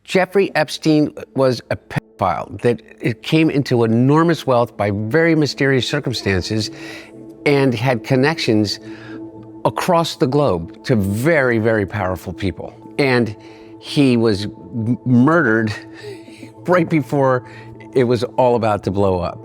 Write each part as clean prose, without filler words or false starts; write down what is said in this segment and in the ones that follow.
Jeffrey Epstein was a pedophile that it came into enormous wealth by very mysterious circumstances and had connections across the globe to very, very powerful people. And he was murdered right before it was all about to blow up.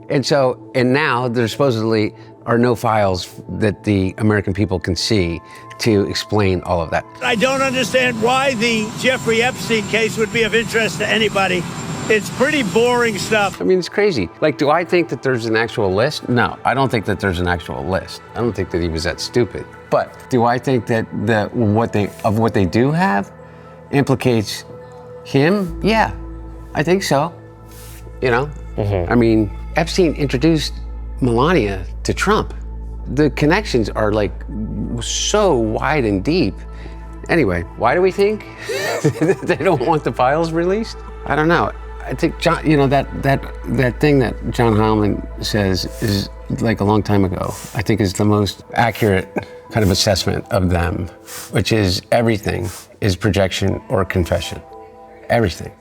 And now there supposedly are no files that the American people can see to explain all of that. I don't understand why the Jeffrey Epstein case would be of interest to anybody. It's pretty boring stuff. I mean, it's crazy. Like, do I think that there's an actual list? No, I don't think that there's an actual list. I don't think that he was that stupid. But do I think that what they do have implicates him? Yeah, I think so. You know? Mm-hmm. I mean, Epstein introduced Melania to Trump. The connections are like so wide and deep. Anyway, why do we think they don't want the files released? I don't know. I think John, you know, that thing that John Heilman says is like a long time ago, I think is the most accurate kind of assessment of them, which is everything is projection or confession. Everything.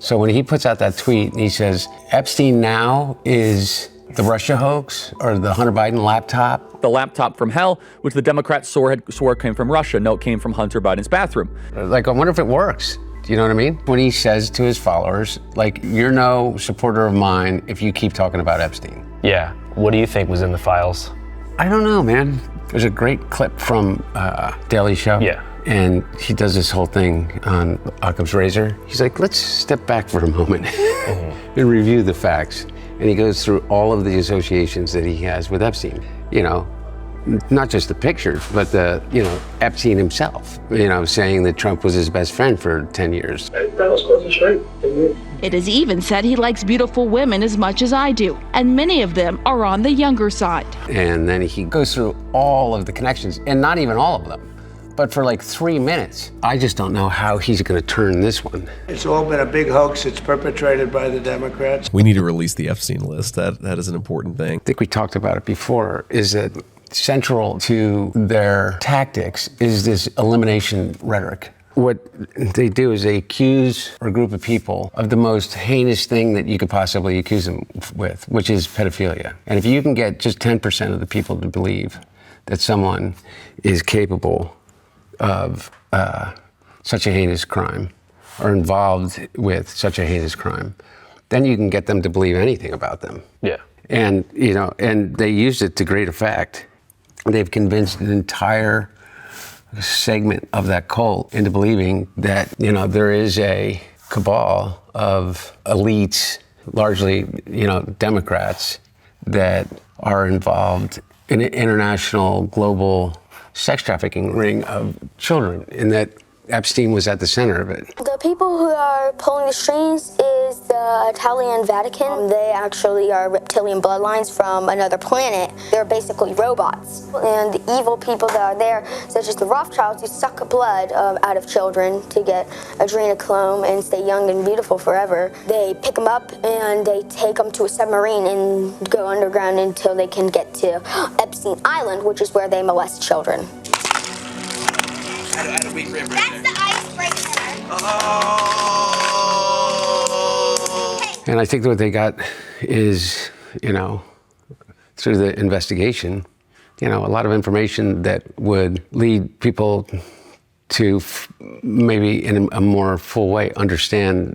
So when he puts out that tweet and he says, Epstein now is the Russia hoax or the Hunter Biden laptop. The laptop from hell, which the Democrats swore came from Russia. No, it came from Hunter Biden's bathroom. Like, I wonder if it works. Do you know what I mean? When he says to his followers, like, you're no supporter of mine if you keep talking about Epstein. Yeah. What do you think was in the files? I don't know, man. There's a great clip from Daily Show. Yeah. And he does this whole thing on Occam's razor. He's like, let's step back for a moment and review the facts. And he goes through all of the associations that he has with Epstein. You know, not just the pictures, but Epstein himself, saying that Trump was his best friend for 10 years. That was close to straight. It is even said he likes beautiful women as much as I do, and many of them are on the younger side. And then he goes through all of the connections, and not even all of them, but for like 3 minutes. I just don't know how he's gonna turn this one. It's all been a big hoax. It's perpetrated by the Democrats. We need to release the Epstein list. That is an important thing. I think we talked about it before, is that central to their tactics is this elimination rhetoric. What they do is they accuse a group of people of the most heinous thing that you could possibly accuse them with, which is pedophilia. And if you can get just 10% of the people to believe that someone is capable of such a heinous crime or involved with such a heinous crime, then you can get them to believe anything about them. Yeah. And, and they used it to great effect. They've convinced an entire segment of that cult into believing that, there is a cabal of elites, largely, Democrats, that are involved in an international, global sex trafficking ring of children, and that Epstein was at the center of it. The people who are pulling the strings is the Italian Vatican. They actually are reptilian bloodlines from another planet. They're basically robots. And the evil people that are there, such as the Rothschilds, who suck blood out of children to get adrenochrome and stay young and beautiful forever, they pick them up and they take them to a submarine and go underground until they can get to Epstein Island, which is where they molest children. That's the icebreaker. And I think what they got is, through the investigation, a lot of information that would lead people to maybe in a more full way understand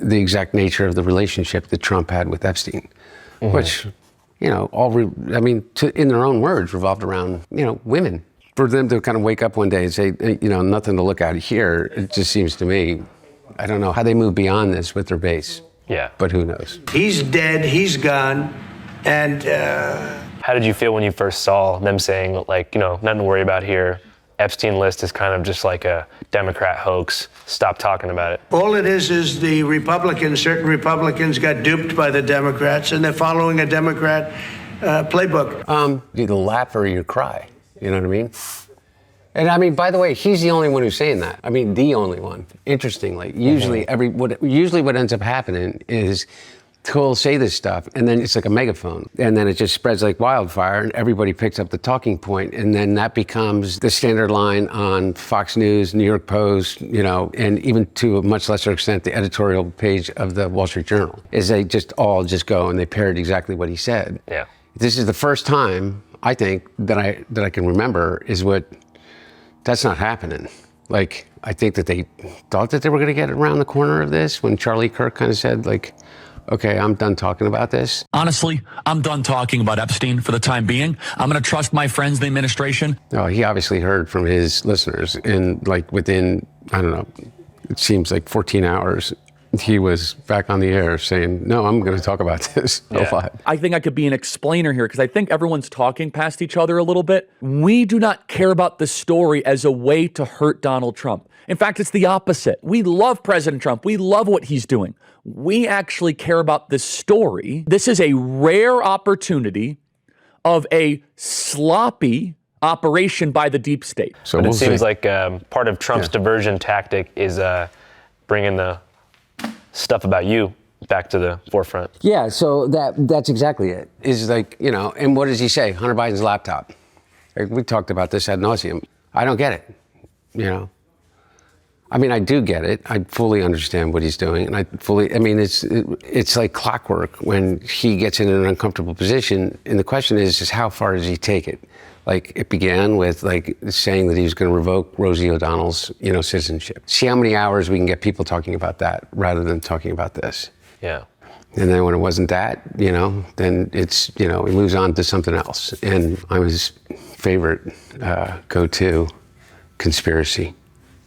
the exact nature of the relationship that Trump had with Epstein, which, in their own words, revolved around, women. For them to kind of wake up one day and say, nothing to look at here, it just seems to me, I don't know how they move beyond this with their base. Yeah. But who knows? He's dead, he's gone, and How did you feel when you first saw them saying, nothing to worry about here, Epstein list is kind of just like a Democrat hoax, stop talking about it? all it is the Republicans, certain Republicans got duped by the Democrats, and they're following a Democrat playbook. You either laugh or you cry. You know what I mean? And by the way, he's the only one who's saying that. The only one. Interestingly, usually what ends up happening is who'll say this stuff, and then it's like a megaphone, and then it just spreads like wildfire, and everybody picks up the talking point, and then that becomes the standard line on Fox News, New York Post, and even to a much lesser extent, the editorial page of the Wall Street Journal, is they just all just go and they parrot exactly what he said. Yeah. This is the first time, I think, that I can remember that's not happening. Like, I think that they thought that they were going to get around the corner of this when Charlie Kirk kind of said, like, okay, I'm done talking about this. Honestly, I'm done talking about Epstein for the time being. I'm going to trust my friends, the administration. Oh, he obviously heard from his listeners, and like within, I don't know, it seems like 14 hours, he was back on the air saying, no, I'm going to talk about this a lot. I think I could be an explainer here because I think everyone's talking past each other a little bit. We do not care about the story as a way to hurt Donald Trump. In fact, it's the opposite. We love President Trump. We love what he's doing. We actually care about this story. This is a rare opportunity of a sloppy operation by the deep state. So but it seems like part of Trump's diversion tactic is bringing the stuff about you back to the forefront. Yeah, so that's exactly it. Is like, and what does he say? Hunter Biden's laptop. Like, we talked about this ad nauseum. I don't get it, I mean, I do get it. I fully understand what he's doing. And it's like clockwork when he gets in an uncomfortable position. And the question is how far does he take it? Like, it began with like saying that he was going to revoke Rosie O'Donnell's, citizenship. See how many hours we can get people talking about that rather than talking about this. Yeah. And then when it wasn't that, then it's, he moves on to something else. And I'm his favorite go-to conspiracy.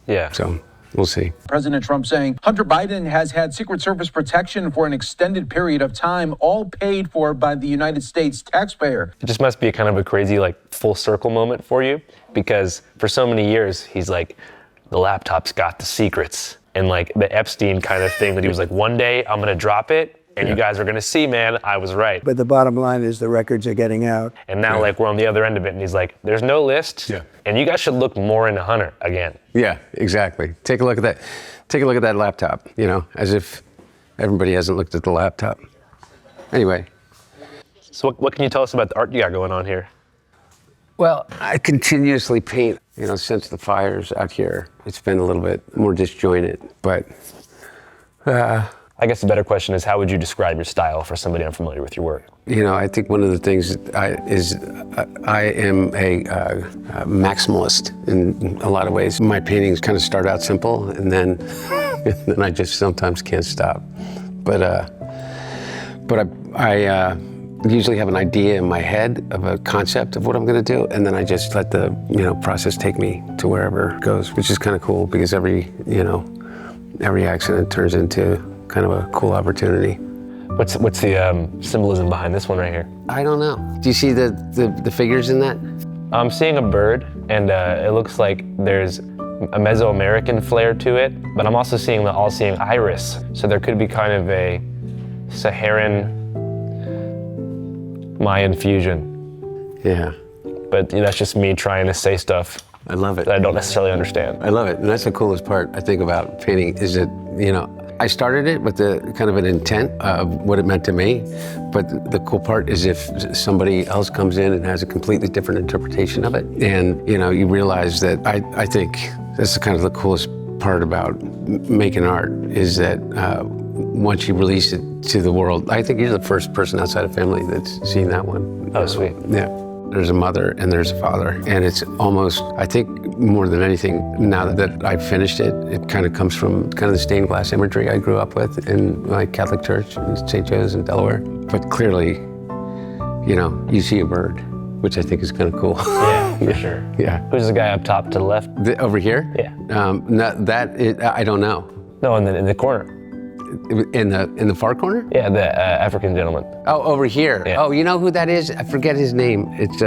Yeah. So we'll see. President Trump saying Hunter Biden has had Secret Service protection for an extended period of time, all paid for by the United States taxpayer. It just must be kind of a crazy, like, full circle moment for you, because for so many years, he's like, the laptop's got the secrets. And like the Epstein kind of thing that he was like, one day I'm going to drop it. And you guys are going to see, man, I was right. But the bottom line is the records are getting out. And now, like, we're on the other end of it, and he's like, there's no list, and you guys should look more into Hunter again. Yeah, exactly. Take a look at that. Take a look at that laptop, as if everybody hasn't looked at the laptop. Anyway. So what can you tell us about the art you got going on here? Well, I continuously paint, since the fires out here. It's been a little bit more disjointed, but... I guess the better question is, how would you describe your style for somebody unfamiliar with your work? I think one of the things I am a maximalist in a lot of ways. My paintings kind of start out simple, and then I just sometimes can't stop. But I usually have an idea in my head of a concept of what I'm going to do, and then I just let the process take me to wherever it goes, which is kind of cool because every accident turns into kind of a cool opportunity. What's the symbolism behind this one right here? I don't know. Do you see the figures in that? I'm seeing a bird, and it looks like there's a Mesoamerican flair to it, but I'm also seeing the all-seeing iris. So there could be kind of a Saharan Mayan fusion. Yeah. But that's just me trying to say stuff. I love it. That I don't necessarily understand. I love it. And that's the coolest part, I think, about painting is that, I started it with the kind of an intent of what it meant to me. But the cool part is if somebody else comes in and has a completely different interpretation of it. And, you realize that I think that's kind of the coolest part about making art is that once you release it to the world, I think you're the first person outside of family that's seen that one. Oh, sweet. Yeah. There's a mother and there's a father. And it's almost, I think more than anything, now that I've finished it, it kind of comes from kind of the stained glass imagery I grew up with in my Catholic church in St. Joe's in Delaware. But clearly, you see a bird, which I think is kind of cool. Yeah, for sure. Yeah. Who's the guy up top to the left? Over here? Yeah. I don't know. No, in the corner. In the far corner? Yeah, the African gentleman. Oh, over here. Yeah. Oh, you know who that is? I forget his name. It's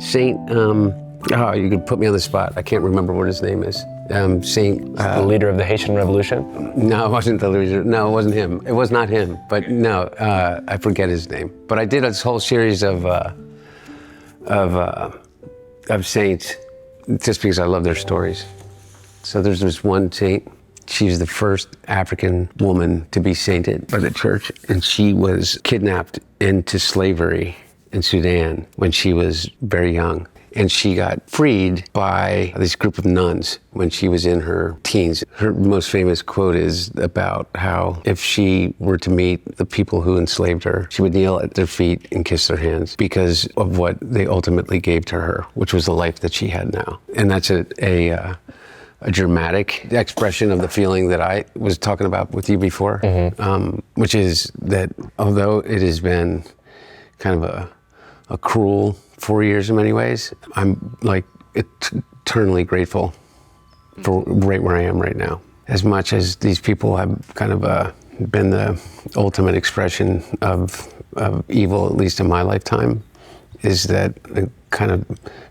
Saint. You could put me on the spot. I can't remember what his name is. Saint. The leader of the Haitian Revolution. No, it wasn't the leader. No, it wasn't him. It was not him. But no, I forget his name. But I did this whole series of saints just because I love their stories. So there's this one saint, She was the first African woman to be sainted by the church, and she was kidnapped into slavery in Sudan when she was very young. And she got freed by this group of nuns when she was in her teens. Her most famous quote is about how if she were to meet the people who enslaved her, she would kneel at their feet and kiss their hands because of what they ultimately gave to her, which was the life that she had now. And that's a dramatic expression of the feeling that I was talking about with you before, which is that although it has been kind of a cruel 4 years in many ways, I'm like eternally grateful for right where I am right now. As much as these people have kind of been the ultimate expression of evil, at least in my lifetime, is that it kind of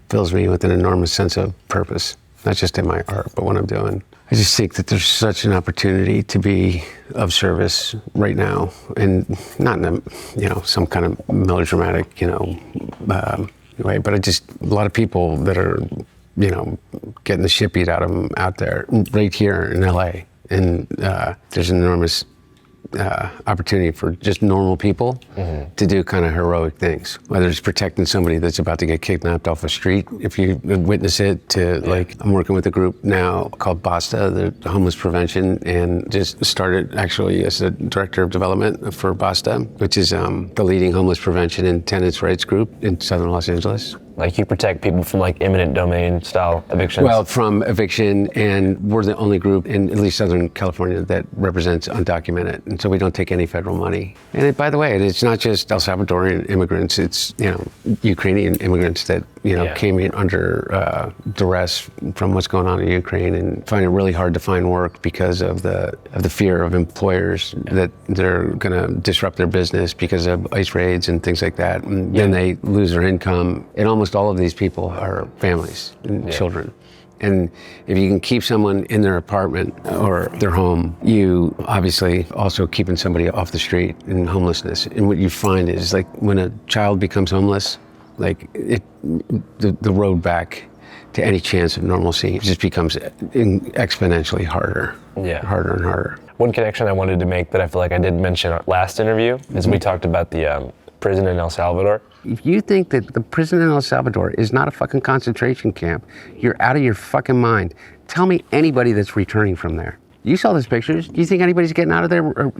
fills me with an enormous sense of purpose, not just in my art, but what I'm doing. I just think that there's such an opportunity to be of service right now, and not in a, some kind of melodramatic, way, but a lot of people that are, getting the shit beat out of them out there, right here in LA. And there's an enormous opportunity for just normal people to do kind of heroic things, whether it's protecting somebody that's about to get kidnapped off a street, if you witness it, to I'm working with a group now called BASTA, the homeless prevention, and just started actually as a director of development for BASTA, which is the leading homeless prevention and tenants' rights group in Southern Los Angeles. Like you protect people from like eminent domain style evictions? Well, from eviction, and we're the only group in at least Southern California that represents undocumented, and so we don't take any federal money. And by the way, it's not just El Salvadorian immigrants, it's Ukrainian immigrants that came in under duress from what's going on in Ukraine and find it really hard to find work because of the fear of employers that they're going to disrupt their business because of ICE raids and things like that. And then they lose their income. And almost all of these people are families and children. And if you can keep someone in their apartment or their home, you obviously also keeping somebody off the street in homelessness. And what you find is like when a child becomes homeless, like the road back to any chance of normalcy just becomes exponentially harder, harder and harder. One connection I wanted to make that I feel like I didn't mention in our last interview is we talked about the prison in El Salvador. If you think that the prison in El Salvador is not a fucking concentration camp, you're out of your fucking mind. Tell me anybody that's returning from there. You saw those pictures. Do you think anybody's getting out of there? Or,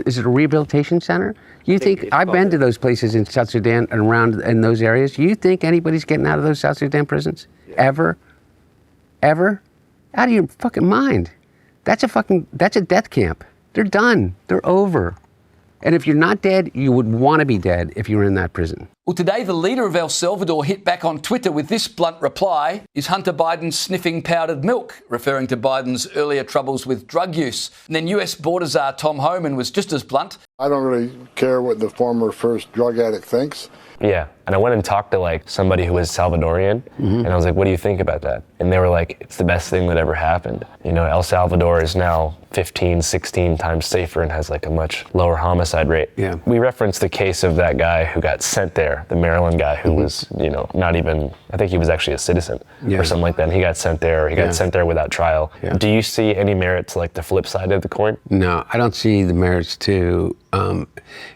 is it a rehabilitation center? You think I've been to those places in South Sudan and around in those areas. You think anybody's getting out of those South Sudan prisons? Ever? Ever? Out of your fucking mind. That's a death camp. They're done. They're over. And if you're not dead, you would want to be dead if you were in that prison. Well, today the leader of El Salvador hit back on Twitter with this blunt reply: "Is Hunter Biden sniffing powdered milk?" referring to Biden's earlier troubles with drug use. And then US Border Czar Tom Homan was just as blunt. I don't really care what the former first drug addict thinks. Yeah, and I went and talked to like somebody who was Salvadorian, and I was like, what do you think about that? And they were like, it's the best thing that ever happened. El Salvador is now 15, 16 times safer and has like a much lower homicide rate. Yeah. We referenced the case of that guy who got sent there, the Maryland guy who was, not even, I think he was actually a citizen or something like that, and he got sent there, he got sent there without trial. Yeah. Do you see any merit to like the flip side of the coin? No, I don't see the merits to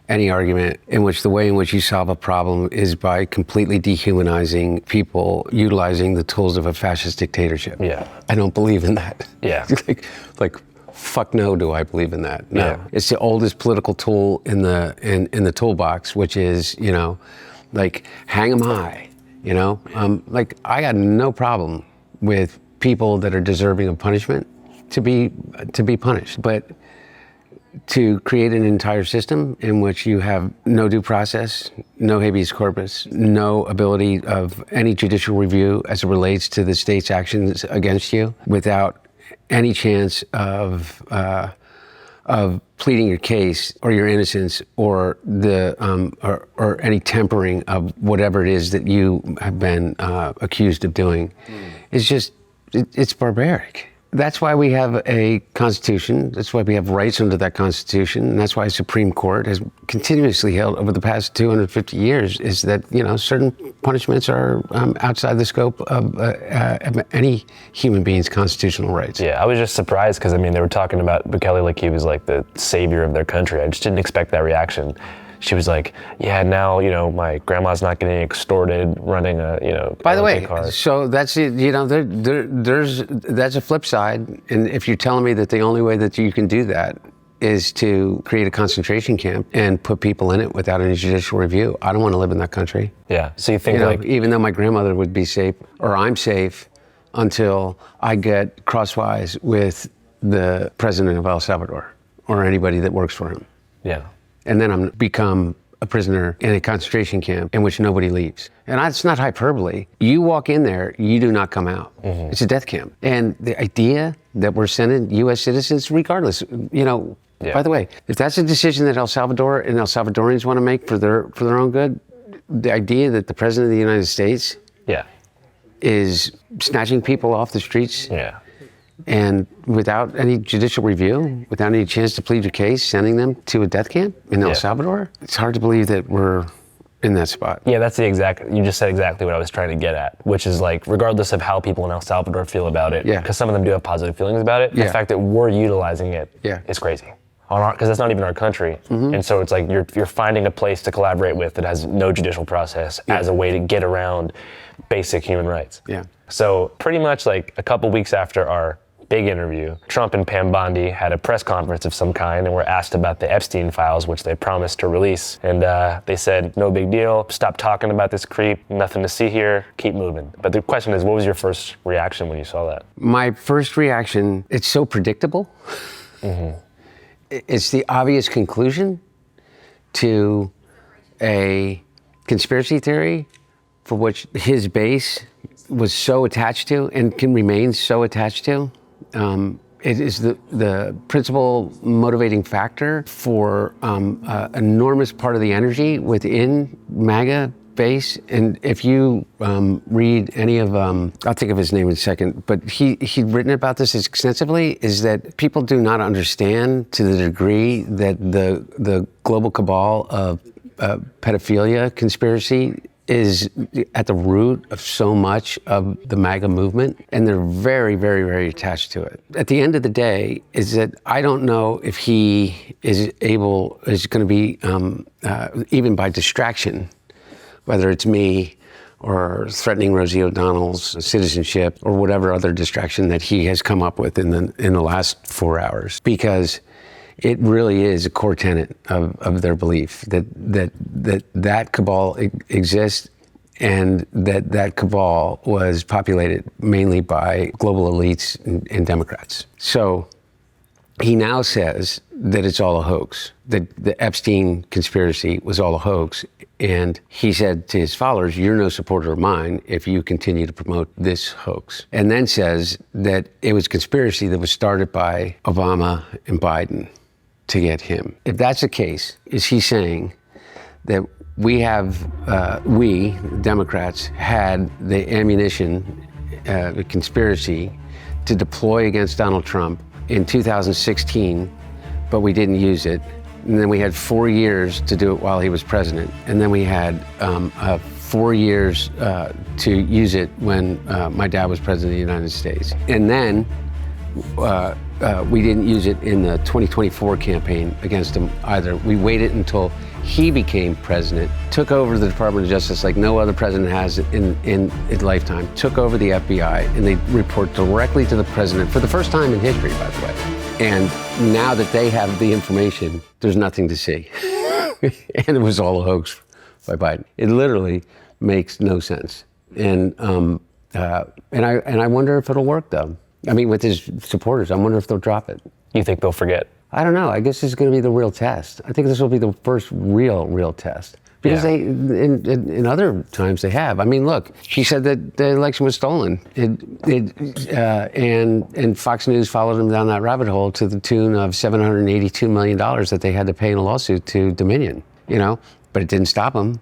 any argument in which the way in which you solve a problem is by completely dehumanizing people, utilizing the tools of a fascist dictatorship. Yeah. I don't believe in that. Yeah. like fuck no, do I believe in that? No. Yeah. It's the oldest political tool in the toolbox, which is, like hang 'em high, like I got no problem with people that are deserving of punishment to be punished, but to create an entire system in which you have no due process, no habeas corpus, no ability of any judicial review as it relates to the state's actions against you, without any chance of pleading your case or your innocence or or any tempering of whatever it is that you have been accused of doing, it's just it's barbaric. That's why we have a constitution. That's why we have rights under that constitution. And that's why the Supreme Court has continuously held over the past 250 years is that, certain punishments are outside the scope of any human being's constitutional rights. Yeah, I was just surprised because, they were talking about Bukele like he was like the savior of their country. I just didn't expect that reaction. She was like, yeah, now, my grandma's not getting extorted running a, By the way, car. so that's it, that's a flip side. And if you're telling me that the only way that you can do that is to create a concentration camp and put people in it without any judicial review, I don't want to live in that country. Yeah, so you think even though my grandmother would be safe, or I'm safe, until I get crosswise with the president of El Salvador or anybody that works for him. Yeah. And then I'm become a prisoner in a concentration camp in which nobody leaves. And it's not hyperbole. You walk in there, you do not come out. Mm-hmm. It's a death camp. And the idea that we're sending U.S. citizens, regardless, by the way, if that's a decision that El Salvador and El Salvadorians want to make for their own good, the idea that the president of the United States is snatching people off the streets and without any judicial review, without any chance to plead your case, sending them to a death camp in El Salvador, it's hard to believe that we're in that spot. Yeah, that's you just said exactly what I was trying to get at, which is like, regardless of how people in El Salvador feel about it, because some of them do have positive feelings about it, the fact that we're utilizing it is crazy. Because that's not even our country. Mm-hmm. And so it's like you're finding a place to collaborate with that has no judicial process as a way to get around basic human rights. Yeah. So pretty much like a couple weeks after our big interview, Trump and Pam Bondi had a press conference of some kind and were asked about the Epstein files, which they promised to release. And they said, no big deal, stop talking about this creep, nothing to see here, keep moving. But the question is, what was your first reaction when you saw that? My first reaction, it's so predictable. Mm-hmm. It's the obvious conclusion to a conspiracy theory for which his base was so attached to and can remain so attached to. It is the principal motivating factor for an enormous part of the energy within MAGA base. And if you read any of, I'll think of his name in a second, but he'd written about this extensively, is that people do not understand to the degree that the global cabal of pedophilia conspiracy is at the root of so much of the MAGA movement, and they're very, very, very attached to it. At the end of the day, is that I don't know if he is going to be, even by distraction, whether it's me or threatening Rosie O'Donnell's citizenship or whatever other distraction that he has come up with in the last 4 hours, because it really is a core tenet of their belief that cabal exists, and that cabal was populated mainly by global elites and Democrats. So he now says that it's all a hoax, that the Epstein conspiracy was all a hoax. And he said to his followers, you're no supporter of mine if you continue to promote this hoax. And then says that it was conspiracy that was started by Obama and Biden to get him. If that's the case, is he saying that we Democrats had the ammunition, the conspiracy to deploy against Donald Trump in 2016, but we didn't use it? And then we had 4 years to do it while he was president. And then we had 4 years to use it when my dad was president of the United States. And then we didn't use it in the 2024 campaign against him either. We waited until he became president, took over the Department of Justice like no other president has in his lifetime, took over the FBI, and they report directly to the president for the first time in history, by the way. And now that they have the information, there's nothing to see. And it was all a hoax by Biden. It literally makes no sense. And I wonder if it'll work, though. I mean, with his supporters, I wonder if they'll drop it. You think they'll forget? I don't know. I guess this is going to be the real test. I think this will be the first real test. Because they, in other times they have. I mean, look, he said that the election was stolen. And Fox News followed him down that rabbit hole to the tune of $782 million that they had to pay in a lawsuit to Dominion, but it didn't stop him.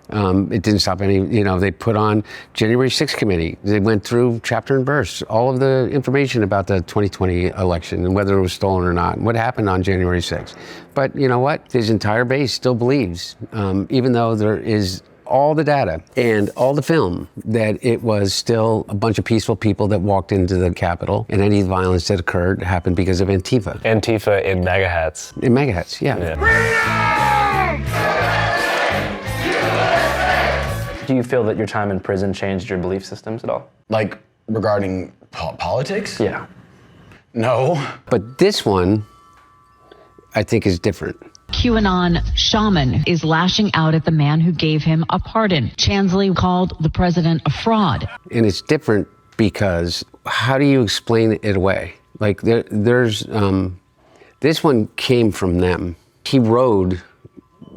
It didn't stop any, they put on January 6th committee. They went through chapter and verse, all of the information about the 2020 election and whether it was stolen or not, and what happened on January 6th. But you know what? His entire base still believes, even though there is all the data and all the film, that it was still a bunch of peaceful people that walked into the Capitol, and any violence that occurred happened because of Antifa. Antifa in MAGA hats. In MAGA hats, yeah. Do you feel that your time in prison changed your belief systems at all? Like, regarding politics? Yeah. No. But this one, I think, is different. QAnon shaman is lashing out at the man who gave him a pardon. Chansley called the president a fraud. And it's different because how do you explain it away? Like there's this one came from them. He rode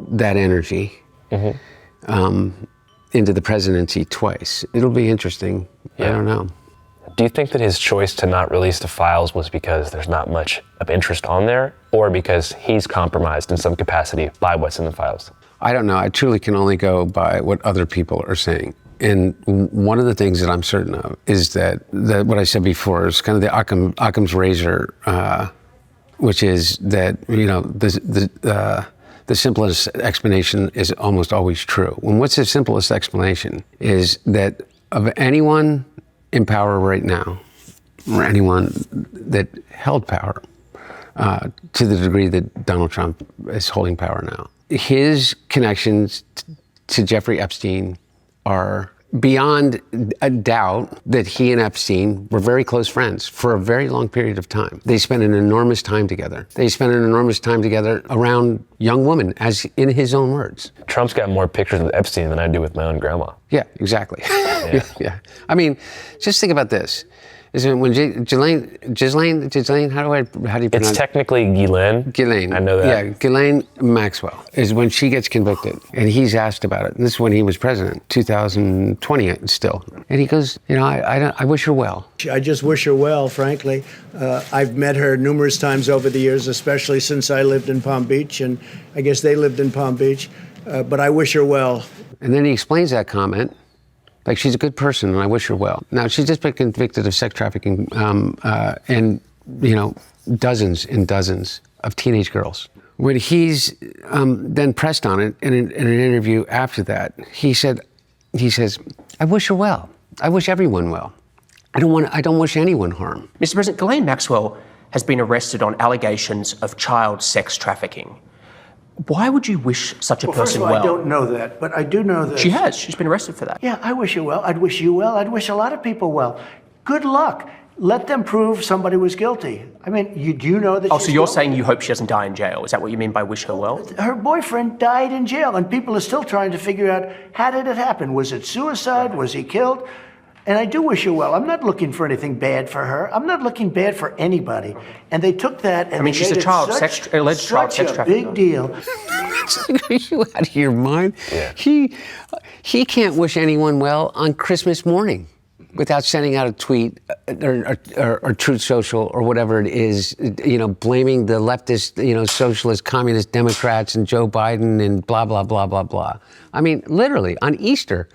that energy into the presidency twice. It'll be interesting. Yeah. I don't know. Do you think that his choice to not release the files was because there's not much of interest on there, or because he's compromised in some capacity by what's in the files? I don't know. I truly can only go by what other people are saying. And one of the things that I'm certain of is that what I said before is kind of the Occam's razor, which is that, the simplest explanation is almost always true. And what's the simplest explanation is that of anyone in power right now, or anyone that held power to the degree that Donald Trump is holding power now, his connections to Jeffrey Epstein are beyond a doubt that he and Epstein were very close friends for a very long period of time. They spent an enormous time together. They spent an enormous time together around young women, as in his own words. Trump's got more pictures with Epstein than I do with my own grandma. Yeah, exactly. Yeah. I mean, just think about this. Is it when Ghislaine, how do you pronounce it? It's technically Ghislaine. I know that. Yeah, Ghislaine Maxwell is when she gets convicted, and he's asked about it. This is when he was president, 2020 still. And he goes, I wish her well. I just wish her well, frankly. I've met her numerous times over the years, especially since I lived in Palm Beach, and I guess they lived in Palm Beach. But I wish her well. And then he explains that comment. Like, she's a good person, and I wish her well. Now, she's just been convicted of sex trafficking and, dozens and dozens of teenage girls. When he's then pressed on it in an interview after that, he says, I wish her well. I wish everyone well. I don't wish anyone harm. Mr. President, Ghislaine Maxwell has been arrested on allegations of child sex trafficking. Why would you wish such a person first of all, well? I don't know that, but I do know that. She has. She's been arrested for that. Yeah, I wish her well. I'd wish you well. I'd wish a lot of people well. Good luck. Let them prove somebody was guilty. I mean, do you know that so you're saying you hope she doesn't die in jail? Is that what you mean by wish her well? Her boyfriend died in jail, and people are still trying to figure out, how did it happen? Was it suicide? Was he killed? And I do wish her well. I'm not looking for anything bad for her. I'm not looking bad for anybody. And they took that and she's a child alleged child sex trafficker. Big deal. Are you out of your mind? Yeah. He can't wish anyone well on Christmas morning without sending out a tweet or Truth Social or whatever it is, blaming the leftist, socialist, communist Democrats and Joe Biden and blah, blah, blah, blah, blah. I mean, literally, on Easter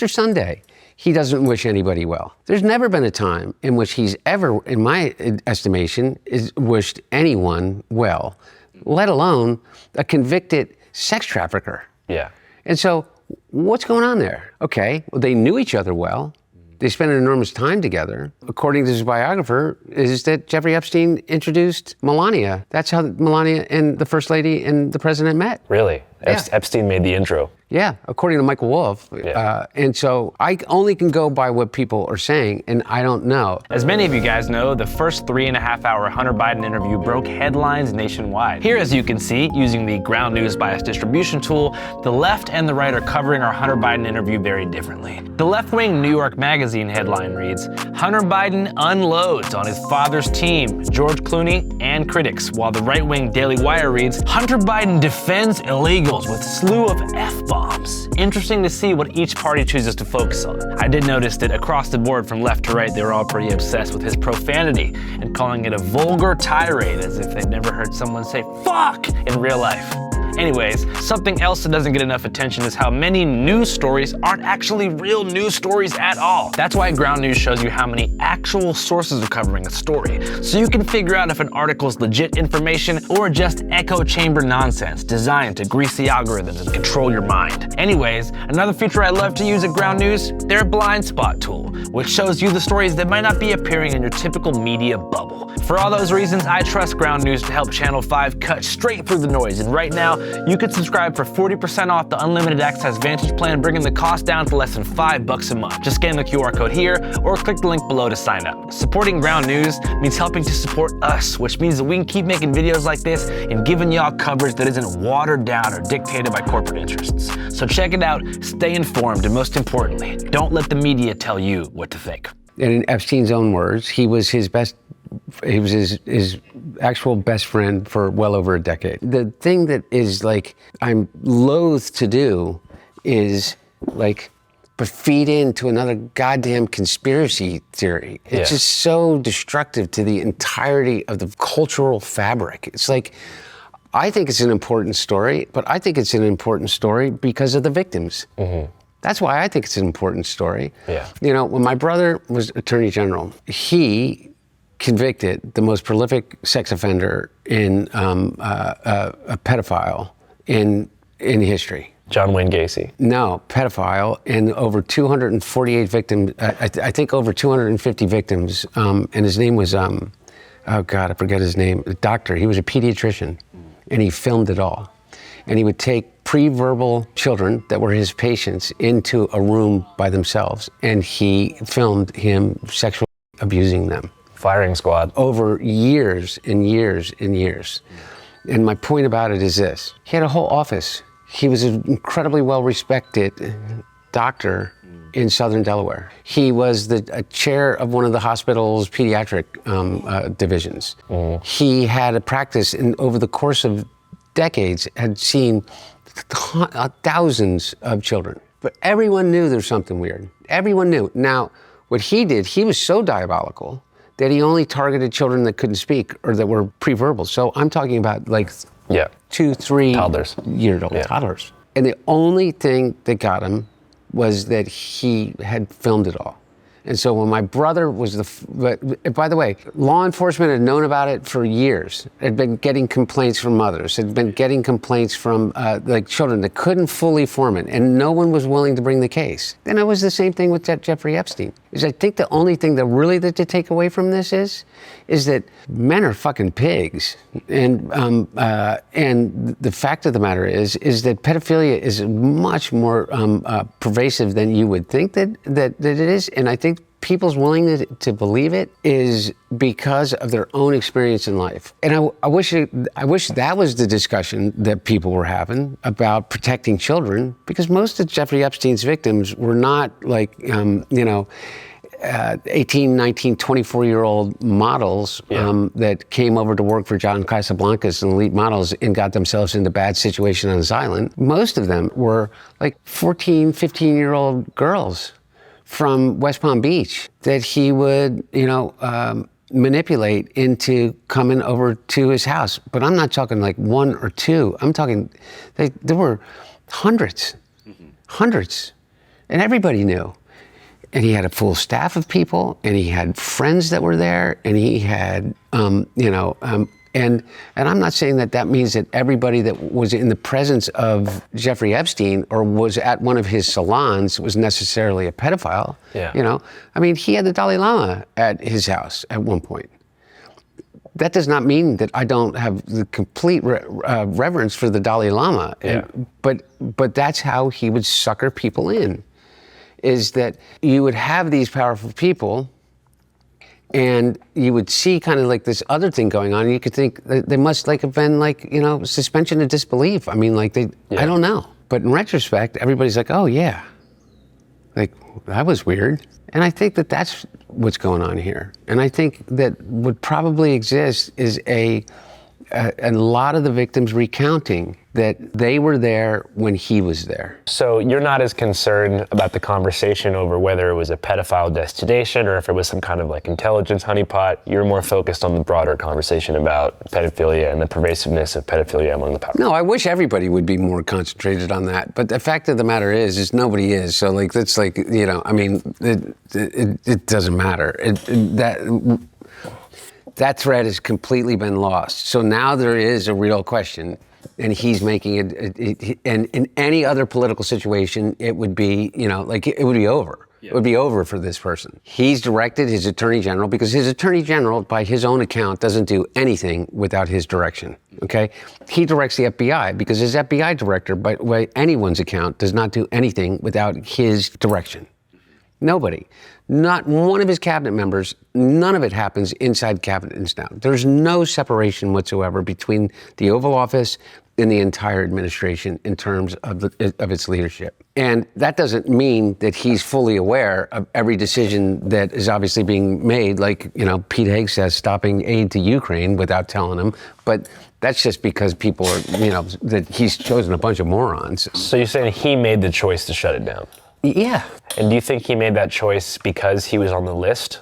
Sunday, he doesn't wish anybody well. There's never been a time in which he's ever, in my estimation, wished anyone well, let alone a convicted sex trafficker. Yeah. And so what's going on there? Okay, well, they knew each other well. They spent an enormous time together. According to his biographer, is that Jeffrey Epstein introduced Melania. That's how Melania and the First Lady and the President met. Really? Yeah. Epstein made the intro. Yeah, according to Michael Wolff. Yeah. And so I only can go by what people are saying, and I don't know. As many of you guys know, the first 3.5-hour Hunter Biden interview broke headlines nationwide. Here, as you can see, using the ground news bias distribution tool, the left and the right are covering our Hunter Biden interview very differently. The left-wing New York Magazine headline reads, Hunter Biden unloads on his father's team, George Clooney, and critics, while the right-wing Daily Wire reads, Hunter Biden defends illegals with slew of F-bombs. Interesting to see what each party chooses to focus on. I did notice that across the board from left to right, they were all pretty obsessed with his profanity and calling it a vulgar tirade as if they'd never heard someone say fuck in real life. Anyways, something else that doesn't get enough attention is how many news stories aren't actually real news stories at all. That's why Ground News shows you how many actual sources are covering a story, so you can figure out if an article is legit information or just echo chamber nonsense designed to grease the algorithms and control your mind. Anyways, another feature I love to use at Ground News, their blind spot tool, which shows you the stories that might not be appearing in your typical media bubble. For all those reasons, I trust Ground News to help Channel 5 cut straight through the noise. And right now, you can subscribe for 40% off the Unlimited Access Vantage plan, bringing the cost down to less than $5 a month. Just scan the QR code here or click the link below to sign up. Supporting Ground News means helping to support us, which means that we can keep making videos like this and giving y'all coverage that isn't watered down or dictated by corporate interests. So check it out, stay informed, and most importantly, don't let the media tell you what to think. And in Epstein's own words, he was his actual best friend for well over a decade. The thing that is like, I'm loath to do is like, but feed into another goddamn conspiracy theory. It's just so destructive to the entirety of the cultural fabric. It's like, I think it's an important story, but I think it's an important story because of the victims. Mm-hmm. That's why I think it's an important story. Yeah. You know, when my brother was Attorney General, he convicted the most prolific sex offender in a pedophile in history. John Wayne Gacy. No, pedophile, and over 248 victims, I think over 250 victims, and his name was, oh God, I forget his name, a doctor. He was a pediatrician, and he filmed it all. And he would take pre-verbal children that were his patients into a room by themselves, and he filmed him sexually abusing them. Firing squad. Over years and years and years. And my point about it is this. He had a whole office. He was an incredibly well-respected doctor in Southern Delaware. He was the chair of one of the hospital's pediatric divisions. He had a practice, and over the course of decades, had seen thousands of children. But everyone knew there's something weird. Everyone knew. Now, what he did, he was so diabolical that he only targeted children that couldn't speak or that were pre-verbal. So I'm talking about like 2, 3 toddlers. Toddlers. And the only thing that got him was that he had filmed it all. And so when my brother was by the way, law enforcement had known about it for years. Had been getting complaints from mothers, had been getting complaints from like children that couldn't fully form it, and no one was willing to bring the case. And it was the same thing with Jeffrey Epstein. I think the only thing that really to take away from this is that men are fucking pigs. And the fact of the matter is that pedophilia is much more pervasive than you would think that it is. And I think people's willingness to believe it is because of their own experience in life. And I wish that was the discussion that people were having about protecting children, because most of Jeffrey Epstein's victims were not like, 18, 19, 24-year-old models that came over to work for John Casablancas and Elite Models and got themselves into bad situation on his island. Most of them were like 14, 15-year-old girls from West Palm Beach that he would, manipulate into coming over to his house. But I'm not talking like 1 or 2. I'm talking, there were hundreds, and everybody knew. And he had a full staff of people, and he had friends that were there, and he had, and I'm not saying that means that everybody that was in the presence of Jeffrey Epstein or was at one of his salons was necessarily a pedophile. Yeah. I mean, he had the Dalai Lama at his house at one point. That does not mean that I don't have the complete reverence for the Dalai Lama. Yeah. But that's how he would sucker people in, is that you would have these powerful people and you would see kind of like this other thing going on, and you could think they must like have been like, suspension of disbelief. I mean, like I don't know. But in retrospect, everybody's like, oh yeah, like that was weird. And I think that that's what's going on here. And I think that what probably exists is a lot of the victims recounting that they were there when he was there. So you're not as concerned about the conversation over whether it was a pedophile destination or if it was some kind of like intelligence honeypot. You're more focused on the broader conversation about pedophilia and the pervasiveness of pedophilia among the powerful. No, I wish everybody would be more concentrated on that. But the fact of the matter is nobody is. So like, that's like, you know, I mean, it doesn't matter. That thread has completely been lost. So now there is a real question, and he's making it, and in any other political situation, it would be, you know, like it would be over. Yeah. It would be over for this person. He's directed his attorney general, because his attorney general, by his own account, doesn't do anything without his direction, okay? He directs the FBI, because his FBI director, by anyone's account, does not do anything without his direction. Nobody. Not one of his cabinet members, none of it happens inside cabinet now. There's no separation whatsoever between the Oval Office and the entire administration in terms of its leadership. And that doesn't mean that he's fully aware of every decision that is obviously being made, like, you know, Pete Hague says, stopping aid to Ukraine without telling him. But that's just because people are, you know, that he's chosen a bunch of morons. So you're saying he made the choice to shut it down? Yeah. And do you think he made that choice because he was on the list,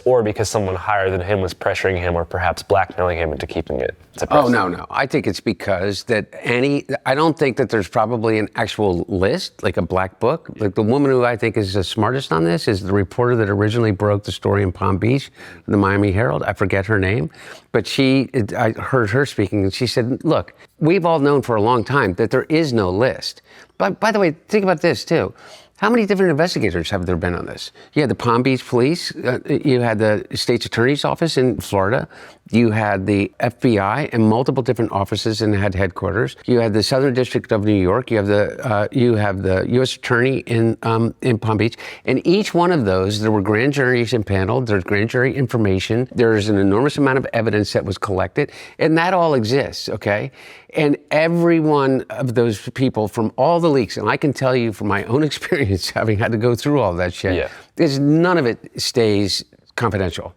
or because someone higher than him was pressuring him or perhaps blackmailing him into keeping it suppressed? Oh, no. I think it's because I don't think that there's probably an actual list, like a black book. Like the woman who I think is the smartest on this is the reporter that originally broke the story in Palm Beach, the Miami Herald. I forget her name, but I heard her speaking, and she said, look, we've all known for a long time that there is no list. But by the way, think about this too. How many different investigators have there been on this? You had the Palm Beach Police, you had the State's Attorney's Office in Florida, you had the FBI and multiple different offices and headquarters. You had the Southern District of New York. You have the U.S. Attorney in Palm Beach. And each one of those, there were grand juries impaneled. There's grand jury information. There's an enormous amount of evidence that was collected, and that all exists. Okay. And every one of those people from all the leaks, and I can tell you from my own experience, having had to go through all that shit, is none of it stays confidential.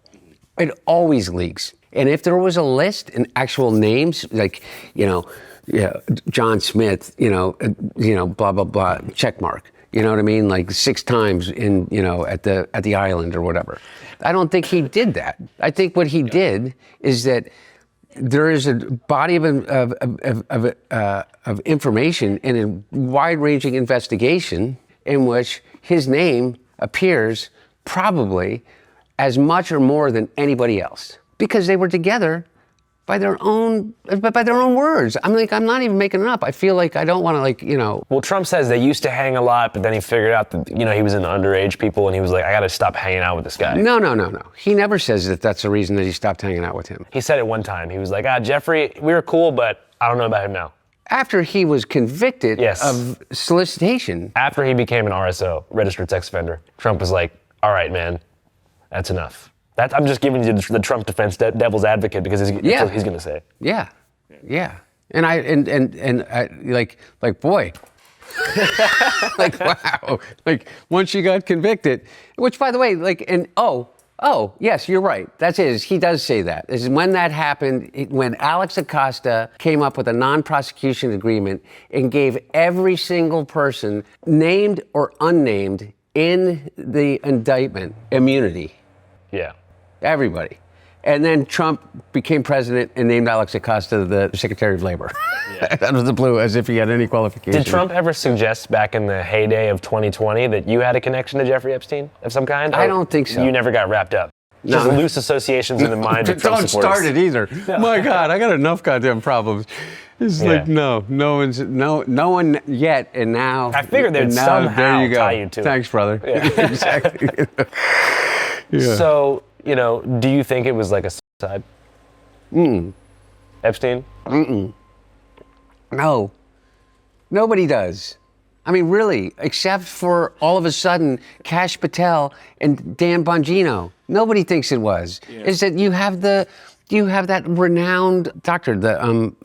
It always leaks. And if there was a list and actual names, like, John Smith, blah, blah, blah, check mark. You know what I mean? Like 6 times in, at the island or whatever. I don't think he did that. I think what he did is that there is a body of information in a wide-ranging investigation in which his name appears probably as much or more than anybody else, because they were together by their own words. I'm not even making it up. I feel like I don't want to Well, Trump says they used to hang a lot, but then he figured out that, he was into underage people, and he was like, I got to stop hanging out with this guy. No. He never says that that's the reason that he stopped hanging out with him. He said it one time. He was like, Jeffrey, we were cool, but I don't know about him now. After he was convicted of solicitation. After he became an RSO, registered sex offender, Trump was like, all right, man, that's enough. I'm just giving you the Trump defense, devil's advocate, because that's what he's going to say. Yeah. And I boy, wow. Once you got convicted, which by the way, yes, you're right. That's it. He does say that. This is when that happened, when Alex Acosta came up with a non-prosecution agreement and gave every single person, named or unnamed, in the indictment immunity. Yeah. Everybody. And then Trump became president and named Alex Acosta the Secretary of Labor. Out of the blue, as if he had any qualifications. Did Trump ever suggest back in the heyday of 2020 that you had a connection to Jeffrey Epstein of some kind? I don't think so. You never got wrapped up? Just loose associations in the mind of Trump supporters. Don't start it either. No. My God, I got enough goddamn problems. It's no one yet, and now. I figured they'd somehow tie you to it. Thanks, brother. Yeah. Exactly. So, do you think it was like a suicide? Epstein? No. Nobody does. I mean, really, except for all of a sudden, Kash Patel and Dan Bongino. Nobody thinks it was. Yeah. Is that you have that renowned doctor,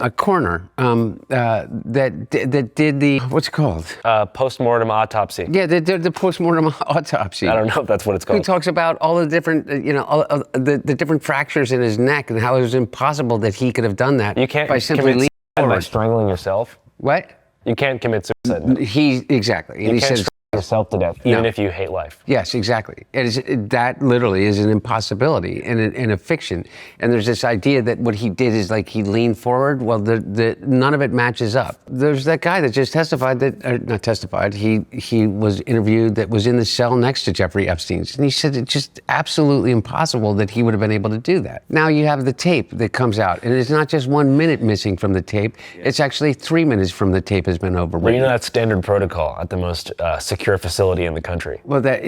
a coroner, that did the, what's it called? Postmortem autopsy. Yeah, the postmortem autopsy. I don't know if that's what it's called. He talks about all the different, the different fractures in his neck and how it was impossible that he could have done that by simply leaving. suicide by strangling yourself? What? You can't commit suicide. No. Exactly. And You he can't says, strangle yourself to death, even if you hate life. yes, exactly. That literally is an impossibility in a fiction. And there's this idea that what he did is like he leaned forward. Well, none of it matches up. There's that guy that just testified not testified, he was interviewed that was in the cell next to Jeffrey Epstein's. And he said it's just absolutely impossible that he would have been able to do that. Now you have the tape that comes out, and it's not just 1 minute missing from the tape. It's actually 3 minutes from the tape has been overwritten. Well, you know that's standard protocol at the most secure facility in the country. Well, that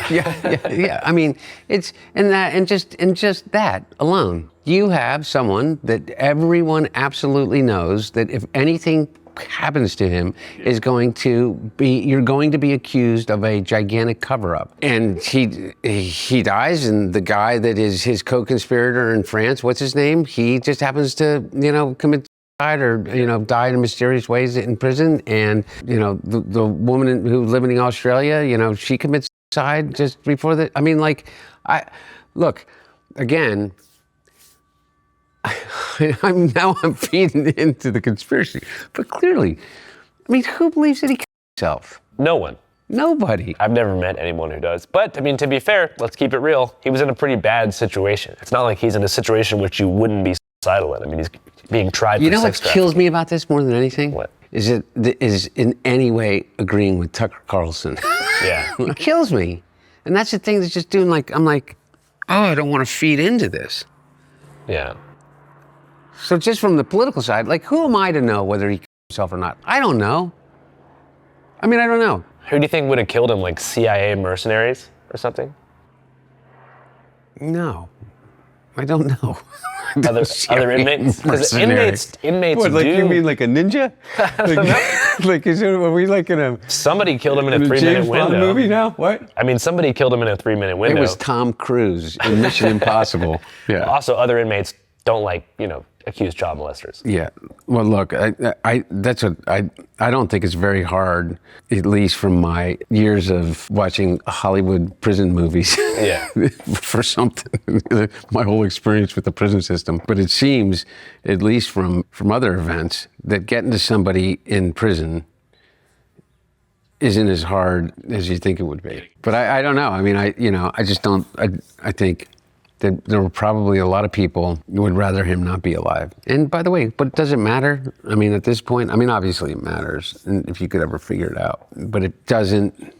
yeah. I mean, it's just that alone. You have someone that everyone absolutely knows that if anything happens to him you're going to be accused of a gigantic cover-up. And he dies, and the guy that is his co-conspirator in France, what's his name? He just happens to, commit or died in mysterious ways in prison. And the woman who's living in Australia, she commits suicide just before that. I mean, look again. I'm feeding into the conspiracy, but clearly, I mean, who believes that he killed himself? No one. Nobody. I've never met anyone who does. But I mean, to be fair, let's keep it real. He was in a pretty bad situation. It's not like he's in a situation which you wouldn't be suicidal in. I mean, he's being tried for sex trafficking. What kills me about this more than anything? What? Is in any way agreeing with Tucker Carlson. Yeah. It kills me. And that's the thing that's just doing I'm like, oh, I don't want to feed into this. Yeah. So just from the political side, who am I to know whether he killed himself or not? I don't know. I mean, I don't know. Who do you think would have killed him, like CIA mercenaries or something? No, I don't know. Other inmates? Because inmates what, do... you mean like a ninja? Are we in a... Somebody killed him in a 3-minute window. Movie now? What? I mean, somebody killed him in a 3-minute window. It was Tom Cruise in Mission Impossible. Yeah. Also, other inmates don't accuse child molesters. Yeah. Well, look, I don't think it's very hard, at least from my years of watching Hollywood prison movies. Yeah. For something, my whole experience with the prison system. But it seems, at least from other events, that getting to somebody in prison isn't as hard as you think it would be. But I don't know. I mean, I just don't. I think that there were probably a lot of people who would rather him not be alive. And by the way, but does it matter? I mean, at this point, obviously it matters, and if you could ever figure it out. But it doesn't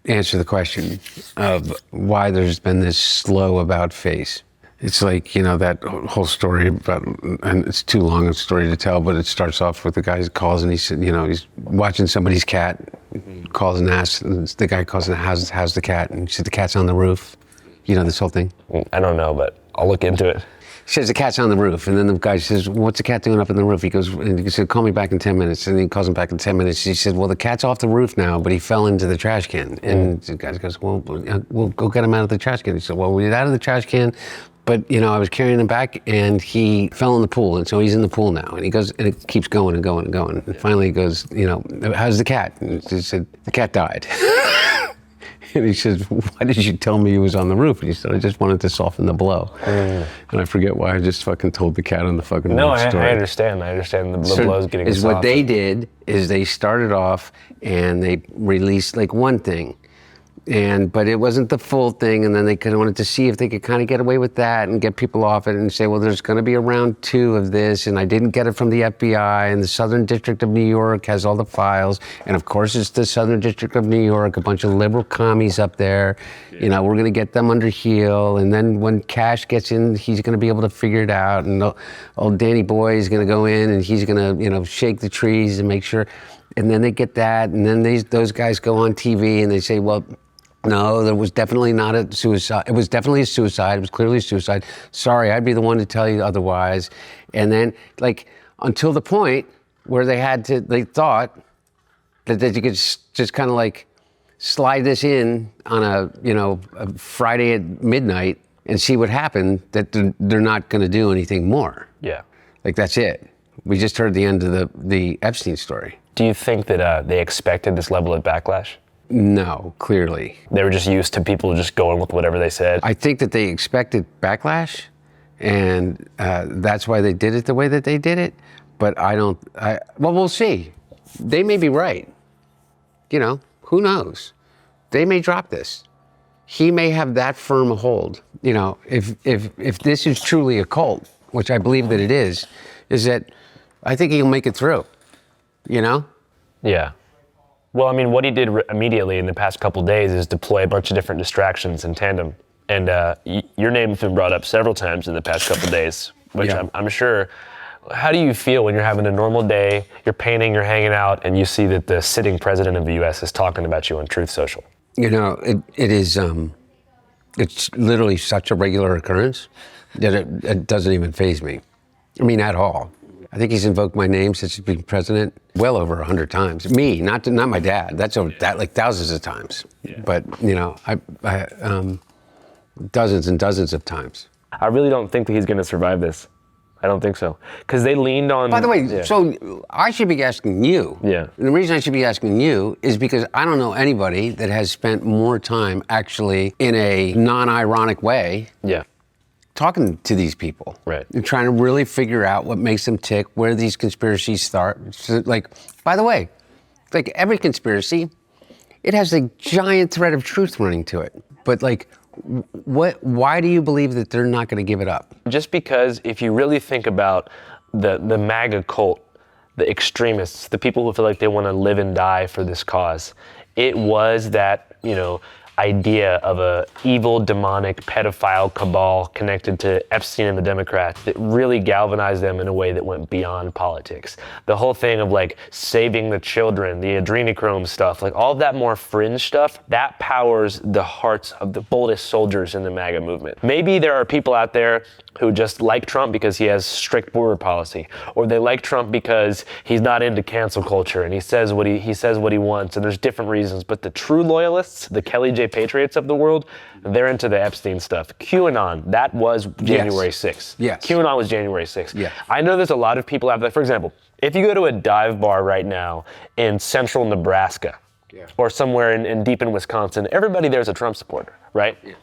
answer the question of why there's been this slow about face. It's like, that whole story about, and it's too long a story to tell, but it starts off with the guy who calls and he said, he's watching somebody's cat, calls and asks, and the guy calls and how's the cat? And he said, the cat's on the roof. This whole thing? I don't know, but I'll look into it. He says the cat's on the roof, and then the guy says, what's the cat doing up on the roof? He goes, and he said, call me back in 10 minutes. And he calls him back in 10 minutes. He said, well, the cat's off the roof now, but he fell into the trash can. And the guy goes, well, we'll go get him out of the trash can. He said, well, we get out of the trash can, but I was carrying him back, and he fell in the pool, and so he's in the pool now. And he goes, and it keeps going and going and going. And finally he goes, how's the cat? And he said, the cat died. And he says, why did you tell me he was on the roof? And he said, I just wanted to soften the blow. And I forget why I just fucking told the cat on the fucking roof story. I understand. The blow's getting soft. What they did is they started off and they released one thing. But it wasn't the full thing, and then they kind of wanted to see if they could kind of get away with that and get people off it and say, well, there's going to be a round 2 of this, and I didn't get it from the FBI, and the Southern District of New York has all the files, and of course it's the Southern District of New York, a bunch of liberal commies up there, we're going to get them under heel, and then when Cash gets in, he's going to be able to figure it out, and old Danny Boy is going to go in, and he's going to, shake the trees and make sure, and then they get that, and then those guys go on TV and they say, well, no, there was definitely not a suicide. It was definitely a suicide. It was clearly a suicide. Sorry, I'd be the one to tell you otherwise. And then, until the point where they thought that you could just kind of slide this in on a Friday at midnight and see what happened, that they're not going to do anything more. Yeah. That's it. We just heard the end of the Epstein story. Do you think that they expected this level of backlash? No, clearly. They were just used to people just going with whatever they said? I think that they expected backlash, and that's why they did it the way that they did it. But well, we'll see. They may be right. You know, who knows? They may drop this. He may have that firm a hold. You know, if this is truly a cult, which I believe that it is that I think he'll make it through. You know? Yeah. Well, I mean, what he did immediately in the past couple of days is deploy a bunch of different distractions in tandem. And your name has been brought up several times in the past couple of days, which I'm sure. How do you feel when you're having a normal day, you're painting, you're hanging out, and you see that the sitting president of the U.S. is talking about you on Truth Social? You know, it is, it's literally such a regular occurrence that it doesn't even faze me. I mean, at all. I think he's invoked my name since he's been president well over 100 times. Me, not my dad. That's like thousands of times. Yeah. But, you know, I dozens and dozens of times. I really don't think that he's going to survive this. I don't think so. Because they leaned on... By the way, so I should be asking you. Yeah. And the reason I should be asking you is because I don't know anybody that has spent more time actually in a non-ironic way talking to these people. Right. And trying to really figure out what makes them tick, where these conspiracies start. So, like, by the way, like every conspiracy, it has a giant thread of truth running to it. But like, why do you believe that they're not going to give it up? Just because if you really think about the MAGA cult, the extremists, the people who feel like they want to live and die for this cause, it was that, you know, idea of a evil, demonic, pedophile cabal connected to Epstein and the Democrats that really galvanized them in a way that went beyond politics. The whole thing of like saving the children, the adrenochrome stuff, like all of that more fringe stuff, that powers the hearts of the boldest soldiers in the MAGA movement. Maybe there are people out there who just like Trump because he has strict border policy, or they like Trump because he's not into cancel culture and he says what he wants, and there's different reasons. But the true loyalists, the Kelly J. Patriots of the world, they're into the Epstein stuff. QAnon, that was January 6th. Yes. QAnon was January 6th. Yeah. I know there's a lot of people out there. For example, if you go to a dive bar right now in central Nebraska, or somewhere in deep in Wisconsin, everybody there's a Trump supporter, right? Yeah.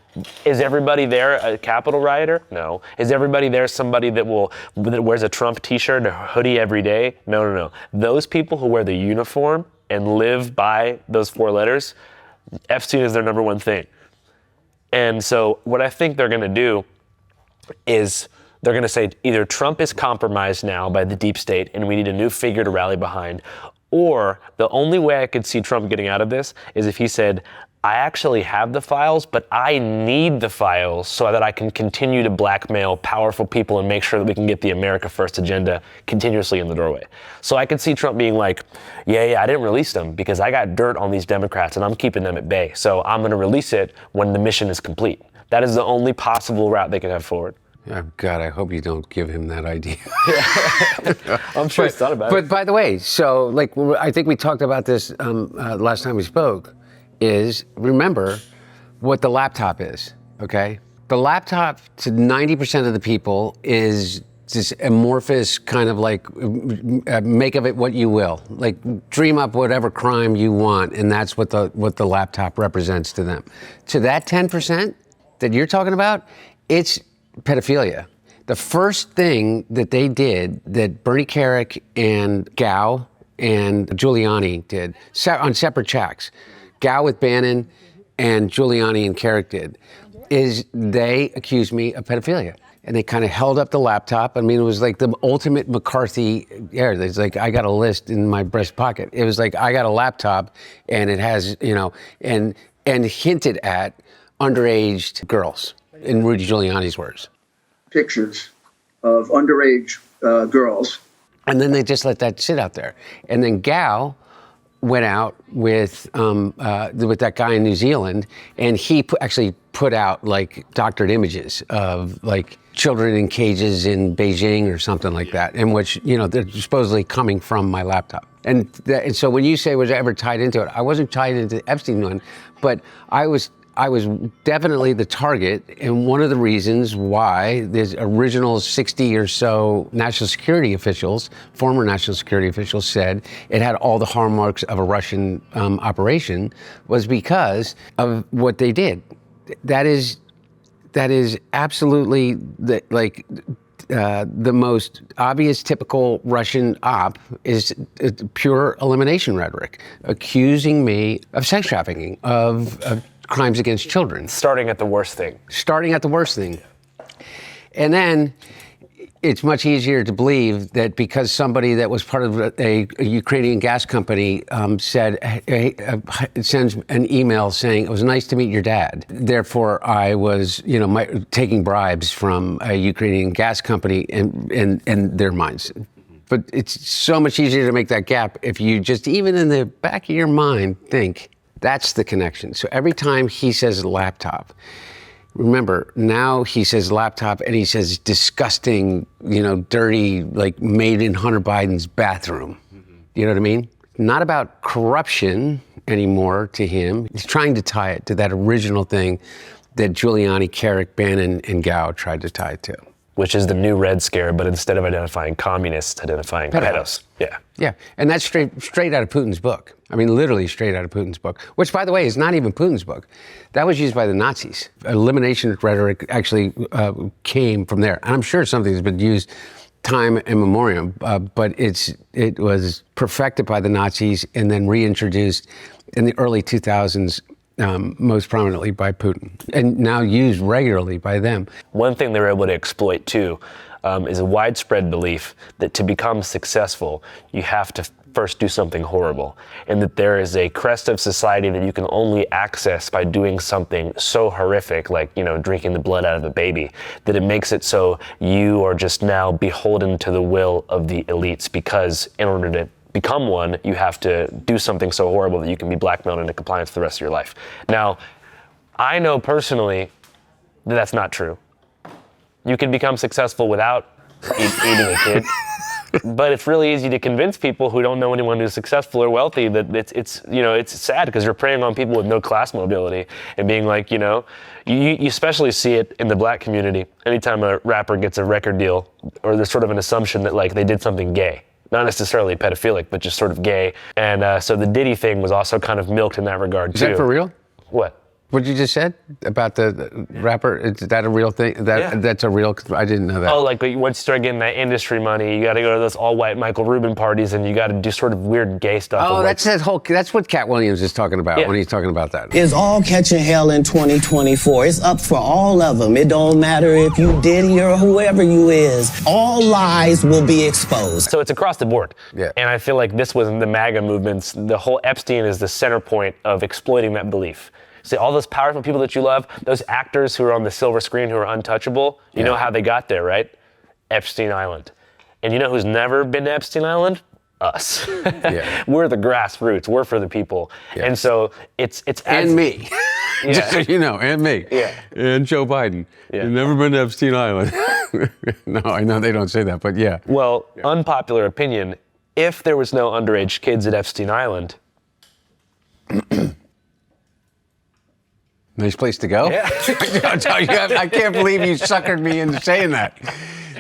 Is everybody there a Capitol rioter? No. Is everybody there somebody that wears a Trump t-shirt, a hoodie every day? No. Those people who wear the uniform and live by those four letters, Epstein is their number one thing. And so what I think they're going to do is they're going to say either Trump is compromised now by the deep state and we need a new figure to rally behind, or the only way I could see Trump getting out of this is if he said, I actually have the files, but I need the files so that I can continue to blackmail powerful people and make sure that we can get the America First agenda continuously in the doorway. So I could see Trump being like, yeah, I didn't release them because I got dirt on these Democrats and I'm keeping them at bay. So I'm going to release it when the mission is complete. That is the only possible route they could have forward. Oh, God, I hope you don't give him that idea. I'm sure he's thought about it. But by the way, so like I think we talked about this last time we spoke, is remember what the laptop is, okay? The laptop to 90% of the people is this amorphous kind of like make of it what you will. Like dream up whatever crime you want, and that's what the laptop represents to them. To that 10% that you're talking about, it's pedophilia. The first thing that they did, that Bernie Kerik and Gao and Giuliani did on separate tracks, Gao with Bannon and Giuliani and Kerik did, is they accused me of pedophilia. And they kind of held up the laptop. I mean, it was like the ultimate McCarthy era. It's like, I got a list in my breast pocket. It was like, I got a laptop and it has, you know, and hinted at underage girls, in Rudy Giuliani's words. Pictures of underage girls. And then they just let that sit out there. And then Gao went out with that guy in New Zealand, and he actually put out like doctored images of like children in cages in Beijing or something like that, in which, you know, they're supposedly coming from my laptop. And so when you say was I ever tied into it, I wasn't tied into the Epstein one, but I was definitely the target, and one of the reasons why the original 60 or so national security officials, former national security officials, said it had all the hallmarks of a Russian operation was because of what they did. That is absolutely like the most obvious, typical Russian op is pure elimination rhetoric, accusing me of sex trafficking, of crimes against children. Starting at the worst thing. And then it's much easier to believe that because somebody that was part of a Ukrainian gas company sends an email saying, it was nice to meet your dad. Therefore, I was, taking bribes from a Ukrainian gas company in their minds. But it's so much easier to make that gap if you just, even in the back of your mind, think that's the connection. So every time he says laptop, remember, now he says laptop and he says disgusting, dirty, like made in Hunter Biden's bathroom. You know what I mean? Not about corruption anymore to him. He's trying to tie it to that original thing that Giuliani, Carrick, Bannon, and Gao tried to tie it to. Which is the new Red Scare, but instead of identifying communists, identifying pedos. Yeah. Yeah, and that's straight out of Putin's book. I mean, literally straight out of Putin's book, which, by the way, is not even Putin's book. That was used by the Nazis. Elimination rhetoric actually came from there. And I'm sure something has been used time immemorial, but it was perfected by the Nazis and then reintroduced in the early 2000s, most prominently by Putin, and now used regularly by them. One thing they were able to exploit, too, is a widespread belief that to become successful, you have to first do something horrible, and that there is a crest of society that you can only access by doing something so horrific, like, drinking the blood out of a baby, that it makes it so you are just now beholden to the will of the elites, because in order to become one, you have to do something so horrible that you can be blackmailed into compliance for the rest of your life. Now, I know personally that that's not true. You can become successful without eating a kid, but it's really easy to convince people who don't know anyone who's successful or wealthy that it's sad, because you're preying on people with no class mobility and being like, you especially see it in the black community. Anytime a rapper gets a record deal, or there's sort of an assumption that like they did something gay. Not necessarily pedophilic, but just sort of gay. And so the Diddy thing was also kind of milked in that regard, too. Is that for real? What? What you just said about the rapper? Is that a real thing? That's a real, I didn't know that. Oh, like once you start getting that industry money, you got to go to those all-white Michael Rubin parties, and you got to do sort of weird gay stuff. Oh, that's what Cat Williams is talking about when he's talking about that. It's all catching hell in 2024. It's up for all of them. It don't matter if you Diddy or whoever you is. All lies will be exposed. So it's across the board. Yeah. And I feel like this was in the MAGA movements. The whole Epstein is the center point of exploiting that belief. See, all those powerful people that you love, those actors who are on the silver screen who are untouchable, you know how they got there, right? Epstein Island. And you know who's never been to Epstein Island? Us. We're the grassroots. We're for the people. Yeah. And so it's and me. Just so you know, and me. Yeah. And Joe Biden. Yeah. You've never been to Epstein Island. No, I know they don't say that, but yeah. Well, unpopular opinion, if there was no underage kids at Epstein Island, nice place to go? Yeah. I can't believe you suckered me into saying that.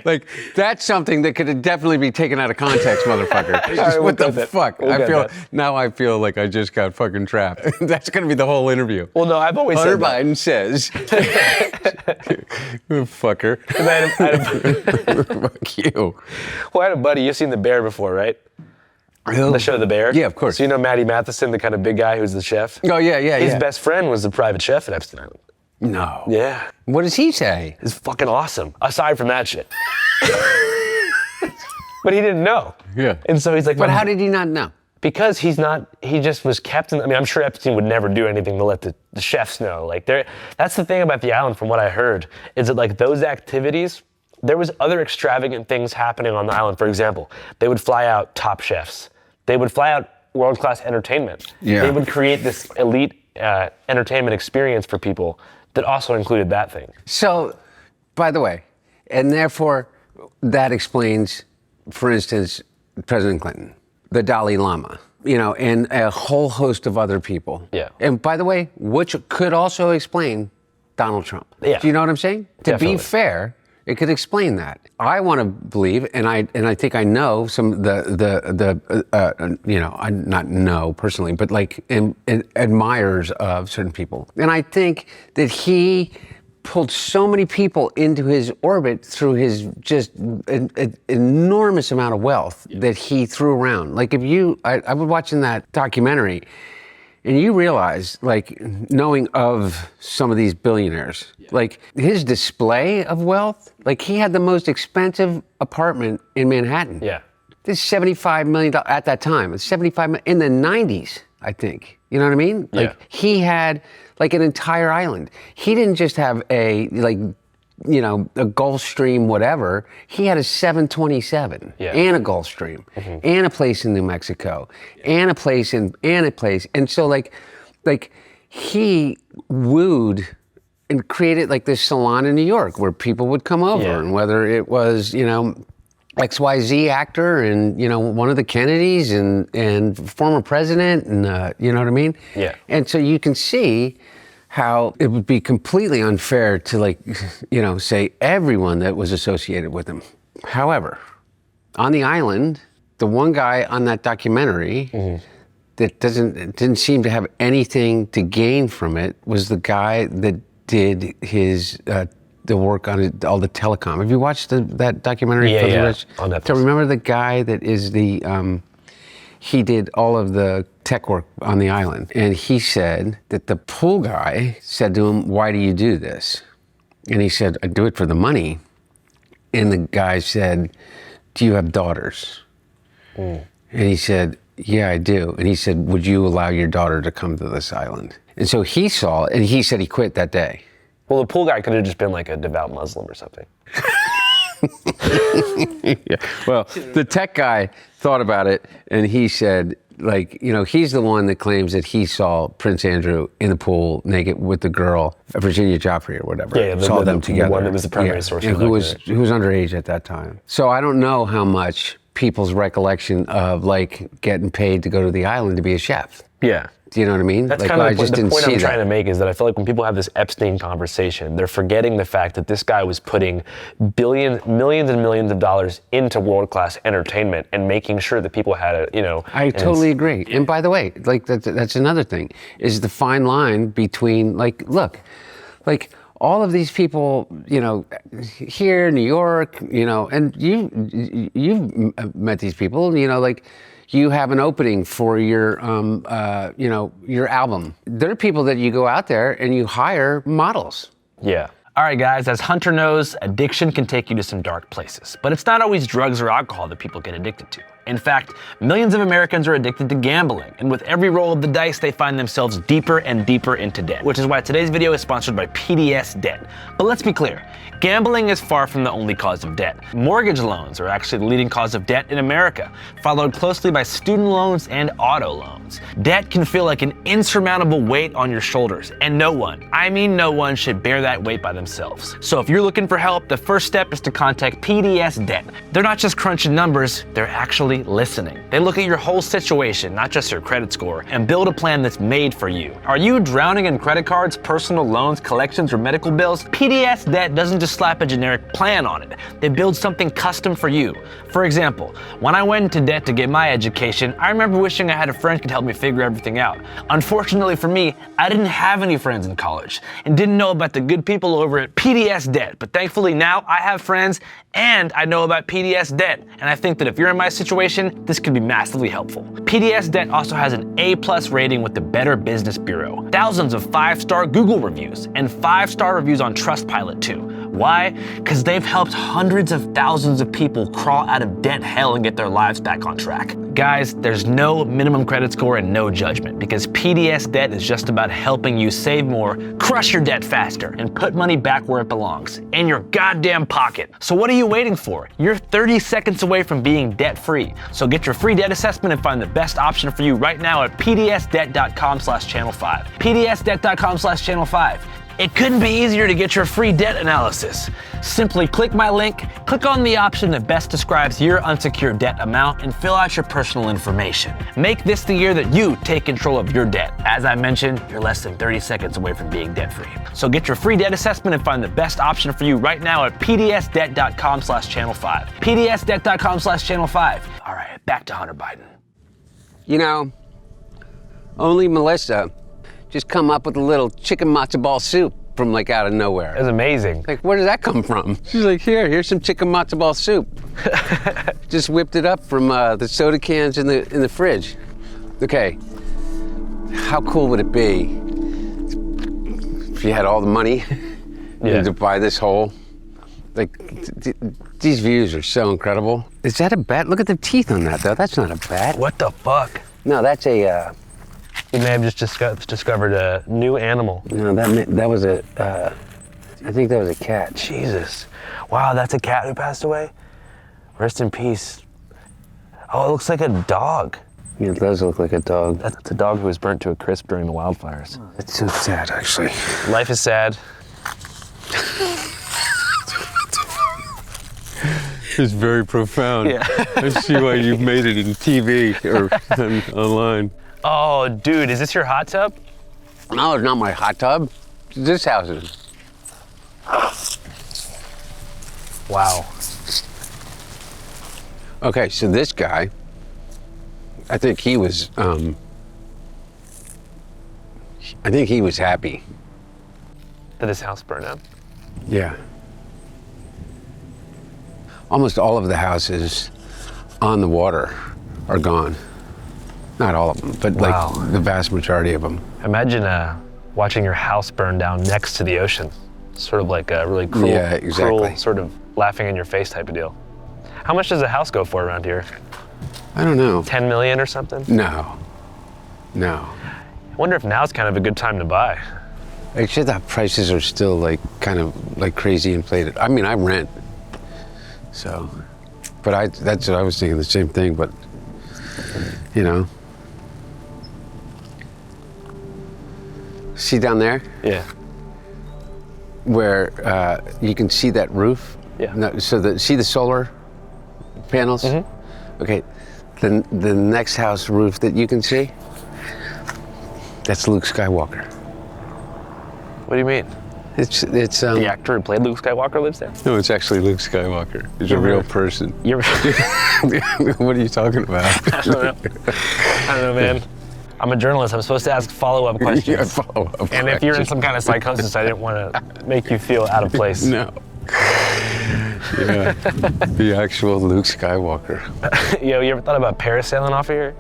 Like, that's something that could definitely be taken out of context, motherfucker. Right, what the fuck? We'll now I feel like I just got fucking trapped. That's going to be the whole interview. Well, no, I've always Hunter said Biden says, fucker. Fuck you. Well, I had a buddy, you've seen The Bear before, right? The show The Bear? Yeah, of course. So you know Matty Matheson, the kind of big guy who's the chef? Oh, yeah. His best friend was the private chef at Epstein Island. No. Yeah. What does he say? It's fucking awesome, aside from that shit. But he didn't know. Yeah. And so he's like, but how did he not know? Because he just was kept in, I'm sure Epstein would never do anything to let the chefs know. Like, that's the thing about the island, from what I heard, is that like those activities, there was other extravagant things happening on the island. For example, they would fly out top chefs. They would fly out world-class entertainment. Yeah. They would create this elite entertainment experience for people that also included that thing. So, by the way, and therefore that explains, for instance, President Clinton, the Dalai Lama, and a whole host of other people. Yeah. And by the way, which could also explain Donald Trump. Yeah. Do you know what I'm saying? Definitely. To be fair, it could explain that. I want to believe, and I think I know some I not know personally, but like admirers of certain people, and I think that he pulled so many people into his orbit through his just an enormous amount of wealth that he threw around. Like I was watching that documentary, and you realize, like, knowing of some of these billionaires, like his display of wealth, like he had the most expensive apartment in Manhattan. Yeah. This is $75 million at that time. It's $75 million in the 90s, I think. You know what I mean? Like he had like an entire island. He didn't just have a a Gulfstream whatever. He had a 727 and a Gulfstream and a place in New Mexico and a place and so like he wooed and created like this salon in New York where people would come over, and whether it was XYZ actor and one of the Kennedys and former president and you know what I mean? Yeah. And so you can see how it would be completely unfair to say everyone that was associated with him. However, on the island, the one guy on that documentary that didn't seem to have anything to gain from it was the guy that did his the work on all the telecom. Have you watched that documentary? On Netflix. So remember the guy that is he did all of the tech work on the island. And he said that the pool guy said to him, "Why do you do this?" And he said, "I do it for the money." And the guy said, "Do you have daughters?" And he said, "Yeah, I do." And he said, "Would you allow your daughter to come to this island?" And so he saw it, and he said he quit that day. Well, the pool guy could have just been like a devout Muslim or something. Yeah. Well, the tech guy thought about it, and he said, he's the one that claims that he saw Prince Andrew in the pool naked with the girl, Virginia Joffrey or whatever. Yeah, saw them together. The one that was the primary source. Who was underage at that time. So I don't know how much people's recollection of getting paid to go to the island to be a chef. Yeah. Do you know what I mean? That's kind of the point I'm trying to make is that I feel like when people have this Epstein conversation, they're forgetting the fact that this guy was putting millions and millions of dollars into world-class entertainment and making sure that people had it, I totally agree. And by the way, that's another thing, is the fine line between, all of these people, here in New York, and you've met these people, you have an opening for your album. There are people that you go out there and you hire models. Yeah. All right, guys, as Hunter knows, addiction can take you to some dark places, but it's not always drugs or alcohol that people get addicted to. In fact, millions of Americans are addicted to gambling, and with every roll of the dice, they find themselves deeper and deeper into debt, which is why today's video is sponsored by PDS Debt. But let's be clear, gambling is far from the only cause of debt. Mortgage loans are actually the leading cause of debt in America, followed closely by student loans and auto loans. Debt can feel like an insurmountable weight on your shoulders, and no one should bear that weight by themselves. So if you're looking for help, the first step is to contact PDS Debt. They're not just crunching numbers, they're actually listening. They look at your whole situation, not just your credit score, and build a plan that's made for you. Are you drowning in credit cards, personal loans, collections, or medical bills? PDS Debt doesn't just slap a generic plan on it. They build something custom for you. For example, when I went into debt to get my education, I remember wishing I had a friend who could help me figure everything out. Unfortunately for me, I didn't have any friends in college and didn't know about the good people over at PDS Debt. But thankfully now I have friends and I know about PDS Debt. And I think that if you're in my situation, this could be massively helpful. PDS Debt also has an A+ rating with the Better Business Bureau, thousands of 5-star Google reviews, and 5-star reviews on Trustpilot too. Why? Because they've helped hundreds of thousands of people crawl out of debt hell and get their lives back on track. Guys, there's no minimum credit score and no judgment, because PDS Debt is just about helping you save more, crush your debt faster, and put money back where it belongs, in your goddamn pocket. So what are you waiting for? You're 30 seconds away from being debt-free. So get your free debt assessment and find the best option for you right now at pdsdebt.com/channel5. pdsdebt.com/channel5. It couldn't be easier to get your free debt analysis. Simply click my link, click on the option that best describes your unsecured debt amount, and fill out your personal information. Make this the year that you take control of your debt. As I mentioned, you're less than 30 seconds away from being debt-free. So get your free debt assessment and find the best option for you right now at pdsdebt.com/channel5. pdsdebt.com/channel5. All right, back to Hunter Biden. Only Melissa just come up with a little chicken matzo ball soup. from like out of nowhere. It was amazing. Like, where did that come from? She's like, here's some chicken matzo ball soup. Just whipped it up from the soda cans in the fridge. Okay, how cool would it be if you had all the money to buy this whole? Like, these views are so incredible. Is that a bat? Look at the teeth on that, though. That's not a bat. What the fuck? No, that's a. You may have just discovered a new animal. No, that was a. I think that was a cat. Jesus. Wow, that's a cat who passed away? Rest in peace. Oh, it looks like a dog. Yeah, it does look like a dog. That's a dog who was burnt to a crisp during the wildfires. It's so sad, actually. Life is sad. It's very profound. Yeah. I see why you've made it in TV or online. Oh, dude, is this your hot tub? No, it's not my hot tub. This house is. Wow. Okay, so this guy, I think he was happy. Did his house burn up? Yeah. Almost all of the houses on the water are gone. Not all of them, but Wow. like the vast majority of them. Imagine watching your house burn down next to the ocean. Sort of like a really cruel, Yeah, exactly. cruel sort of laughing in your face type of deal. How much does a house go for around here? I don't know. 10 million or something? No. I wonder if now's kind of a good time to buy. Actually, the prices are still like kind of like crazy inflated. I mean, I rent, so, but that's what I was thinking, the same thing, but you know. See down there? Yeah. Where you can see that roof? Yeah. No, so see the solar panels? Mm-hmm. Okay, then the next house roof that you can see, that's Luke Skywalker. What do you mean? It's the actor who played Luke Skywalker lives there? No, it's actually Luke Skywalker. He's a real person. What are you talking about? I don't know, man. I'm a journalist. I'm supposed to ask follow-up questions. Yeah, follow-up and if you're in some kind of psychosis, I didn't want to make you feel out of place. No. Yeah, the actual Luke Skywalker. Yo, you ever thought about parasailing off of here?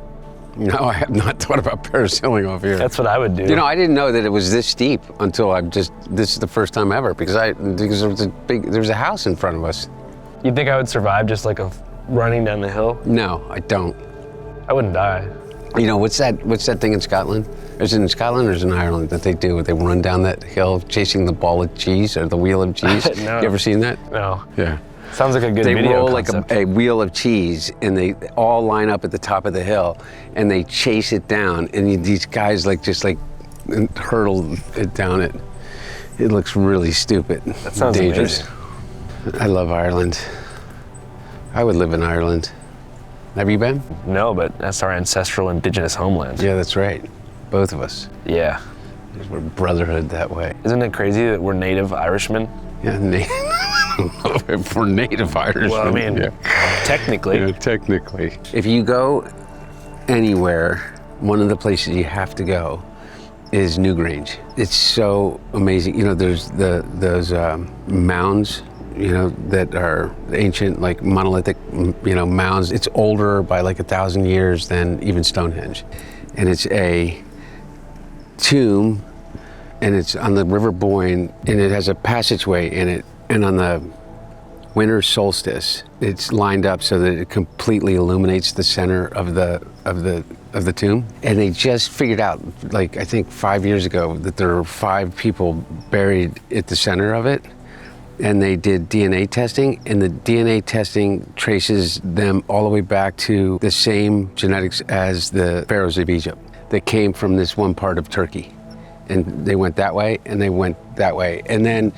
No, I have not thought about parasailing off here. That's what I would do. You know, I didn't know that it was this steep until this is the first time ever, because there was a house in front of us. You think I would survive just like running down the hill? No, I don't. I wouldn't die. You know, what's that thing in Scotland? Is it in Scotland or is it in Ireland that they do? They run down that hill chasing the ball of cheese or the wheel of cheese. No. You ever seen that? No. Yeah. Sounds like a good they video roll concept. like a wheel of cheese, and they all line up at the top of the hill, and they chase it down, and these guys just hurtle it down it. It looks really stupid. That sounds dangerous. amazing. I love Ireland. I would live in Ireland. Have you been? No, but that's our ancestral indigenous homeland. Yeah, that's right. Both of us. Yeah. We're brotherhood that way. Isn't it crazy that we're native Irishmen? Yeah, if we're native Irishmen. Well, I mean, technically. Yeah, technically. If you go anywhere, one of the places you have to go is Newgrange. It's so amazing. You know, there's those mounds, you know, that are ancient, like monolithic, you know, mounds. It's older by like 1,000 years than even Stonehenge. And it's a tomb, and it's on the River Boyne, and it has a passageway in it. And on the winter solstice, it's lined up so that it completely illuminates the center of the tomb. And they just figured out, like I think 5 years ago, that there are 5 people buried at the center of it. And they did DNA testing, and the DNA testing traces them all the way back to the same genetics as the pharaohs of Egypt. They came from this one part of Turkey, and they went that way, and they went that way. And then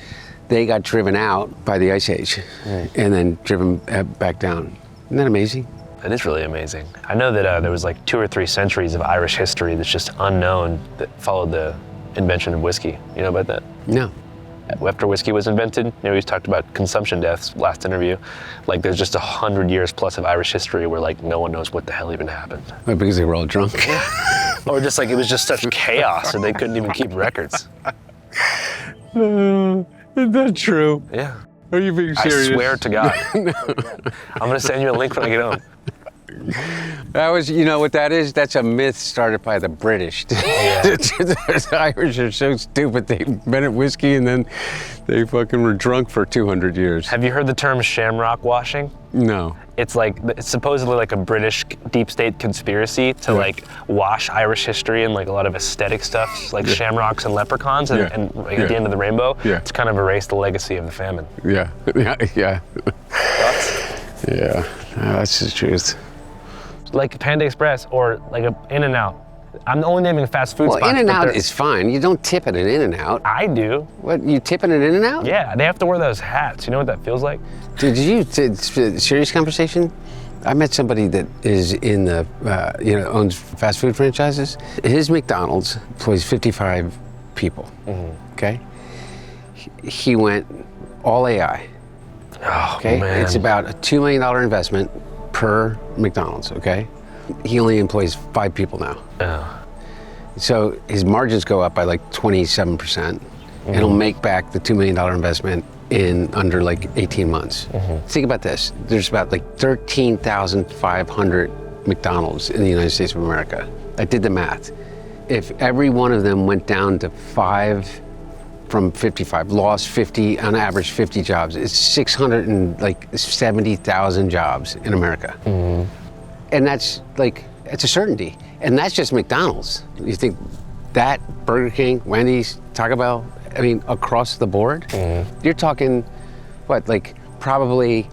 they got driven out by the Ice Age, and then driven back down. Isn't that amazing? That is really amazing. I know that there was like 2 or 3 centuries of Irish history that's just unknown that followed the invention of whiskey. You know about that? No. After whiskey was invented, you know, we talked about consumption deaths last interview. Like there's just 100 years plus of Irish history where like no one knows what the hell even happened. Well, because they were all drunk. Or just like it was just such chaos that they couldn't even keep records. Is that true? Yeah. Are you being serious? I swear to God. I'm gonna send you a link when I get home. That was, you know what that is? That's a myth started by the British. The Irish are so stupid. They invented whiskey and then they fucking were drunk for 200 years. Have you heard the term shamrock washing? No. It's supposedly like a British deep state conspiracy to like wash Irish history and like a lot of aesthetic stuff, like shamrocks and leprechauns, and like at the end of the rainbow, to kind of erase the legacy of the famine. Yeah. Yeah. That's the truth. Like Panda Express or like a In-N-Out. I'm only naming fast food spots. Well, In-N-Out is fine. You don't tip at an In-N-Out. I do. What, you tip at an In-N-Out? Yeah, they have to wear those hats. You know what that feels like? Dude, serious conversation? I met somebody that is in the, owns fast food franchises. His McDonald's employs 55 people, okay? He went all AI, okay? Man. It's about a $2 million investment per McDonald's, okay? He only employs 5 people now. So his margins go up by like 27%. And he'll make back the $2 million investment in under like 18 months. Think about this. There's about like 13,500 McDonald's in the United States of America. I did the math. If every one of them went down to 5 from 55, lost 50, on average 50 jobs, it's 670,000 jobs in America. And that's like, it's a certainty. And that's just McDonald's. You think that, Burger King, Wendy's, Taco Bell, I mean, across the board, you're talking, what, like probably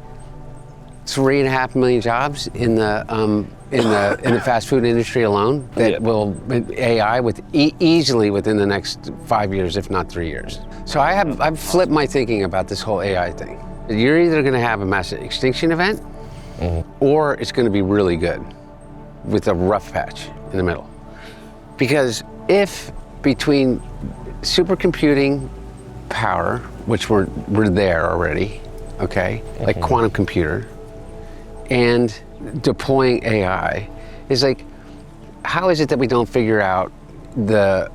3.5 million jobs in the fast food industry alone that will AI easily within the next 5 years, if not 3 years. So I've flipped my thinking about this whole AI thing. You're either going to have a massive extinction event, or it's going to be really good with a rough patch in the middle. Because if between supercomputing power, which we're there already, okay, like quantum computer, and deploying AI, is like, how is it that we don't figure out the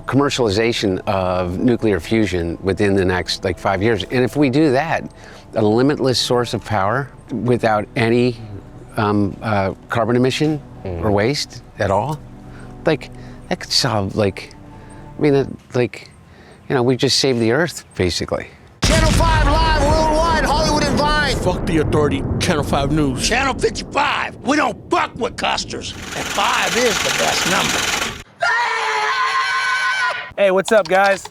commercialization of nuclear fusion within the next like 5 years? And if we do that, a limitless source of power without any carbon emission or waste at all, like that could solve like, I mean, we just saved the earth basically. Channel 5 live worldwide, Hollywood and Vine. Fuck the authority, Channel 5 News. Channel 55, we don't fuck with custers, and 5 is the best number. Hey, what's up, guys?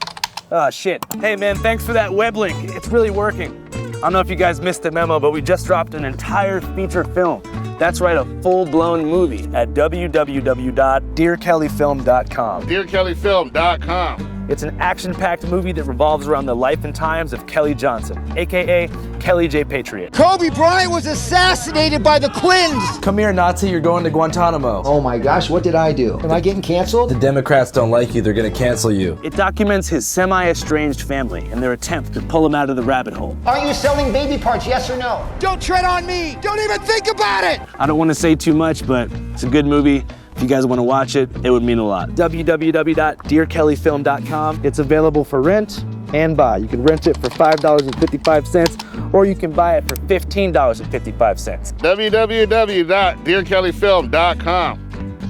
Oh, shit. Hey, man, thanks for that web link. It's really working. I don't know if you guys missed the memo, but we just dropped an entire feature film. That's right, a full-blown movie at www.dearkellyfilm.com. DearKellyFilm.com. It's an action-packed movie that revolves around the life and times of Kelly Johnson, a.k.a. Kelly J. Patriot. Kobe Bryant was assassinated by the Quins. Come here, Nazi, you're going to Guantanamo. Oh my gosh, what did I do? Am I getting canceled? The Democrats don't like you, they're gonna cancel you. It documents his semi-estranged family and their attempt to pull him out of the rabbit hole. Are you selling baby parts, yes or no? Don't tread on me. Don't even think about it. I don't want to say too much, but it's a good movie. If you guys want to watch it, it would mean a lot. www.dearkellyfilm.com. It's available for rent and buy. You can rent it for $5.55, or you can buy it for $15.55. www.dearkellyfilm.com.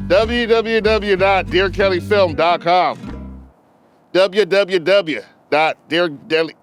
www.dearkellyfilm.com. www.dearkelly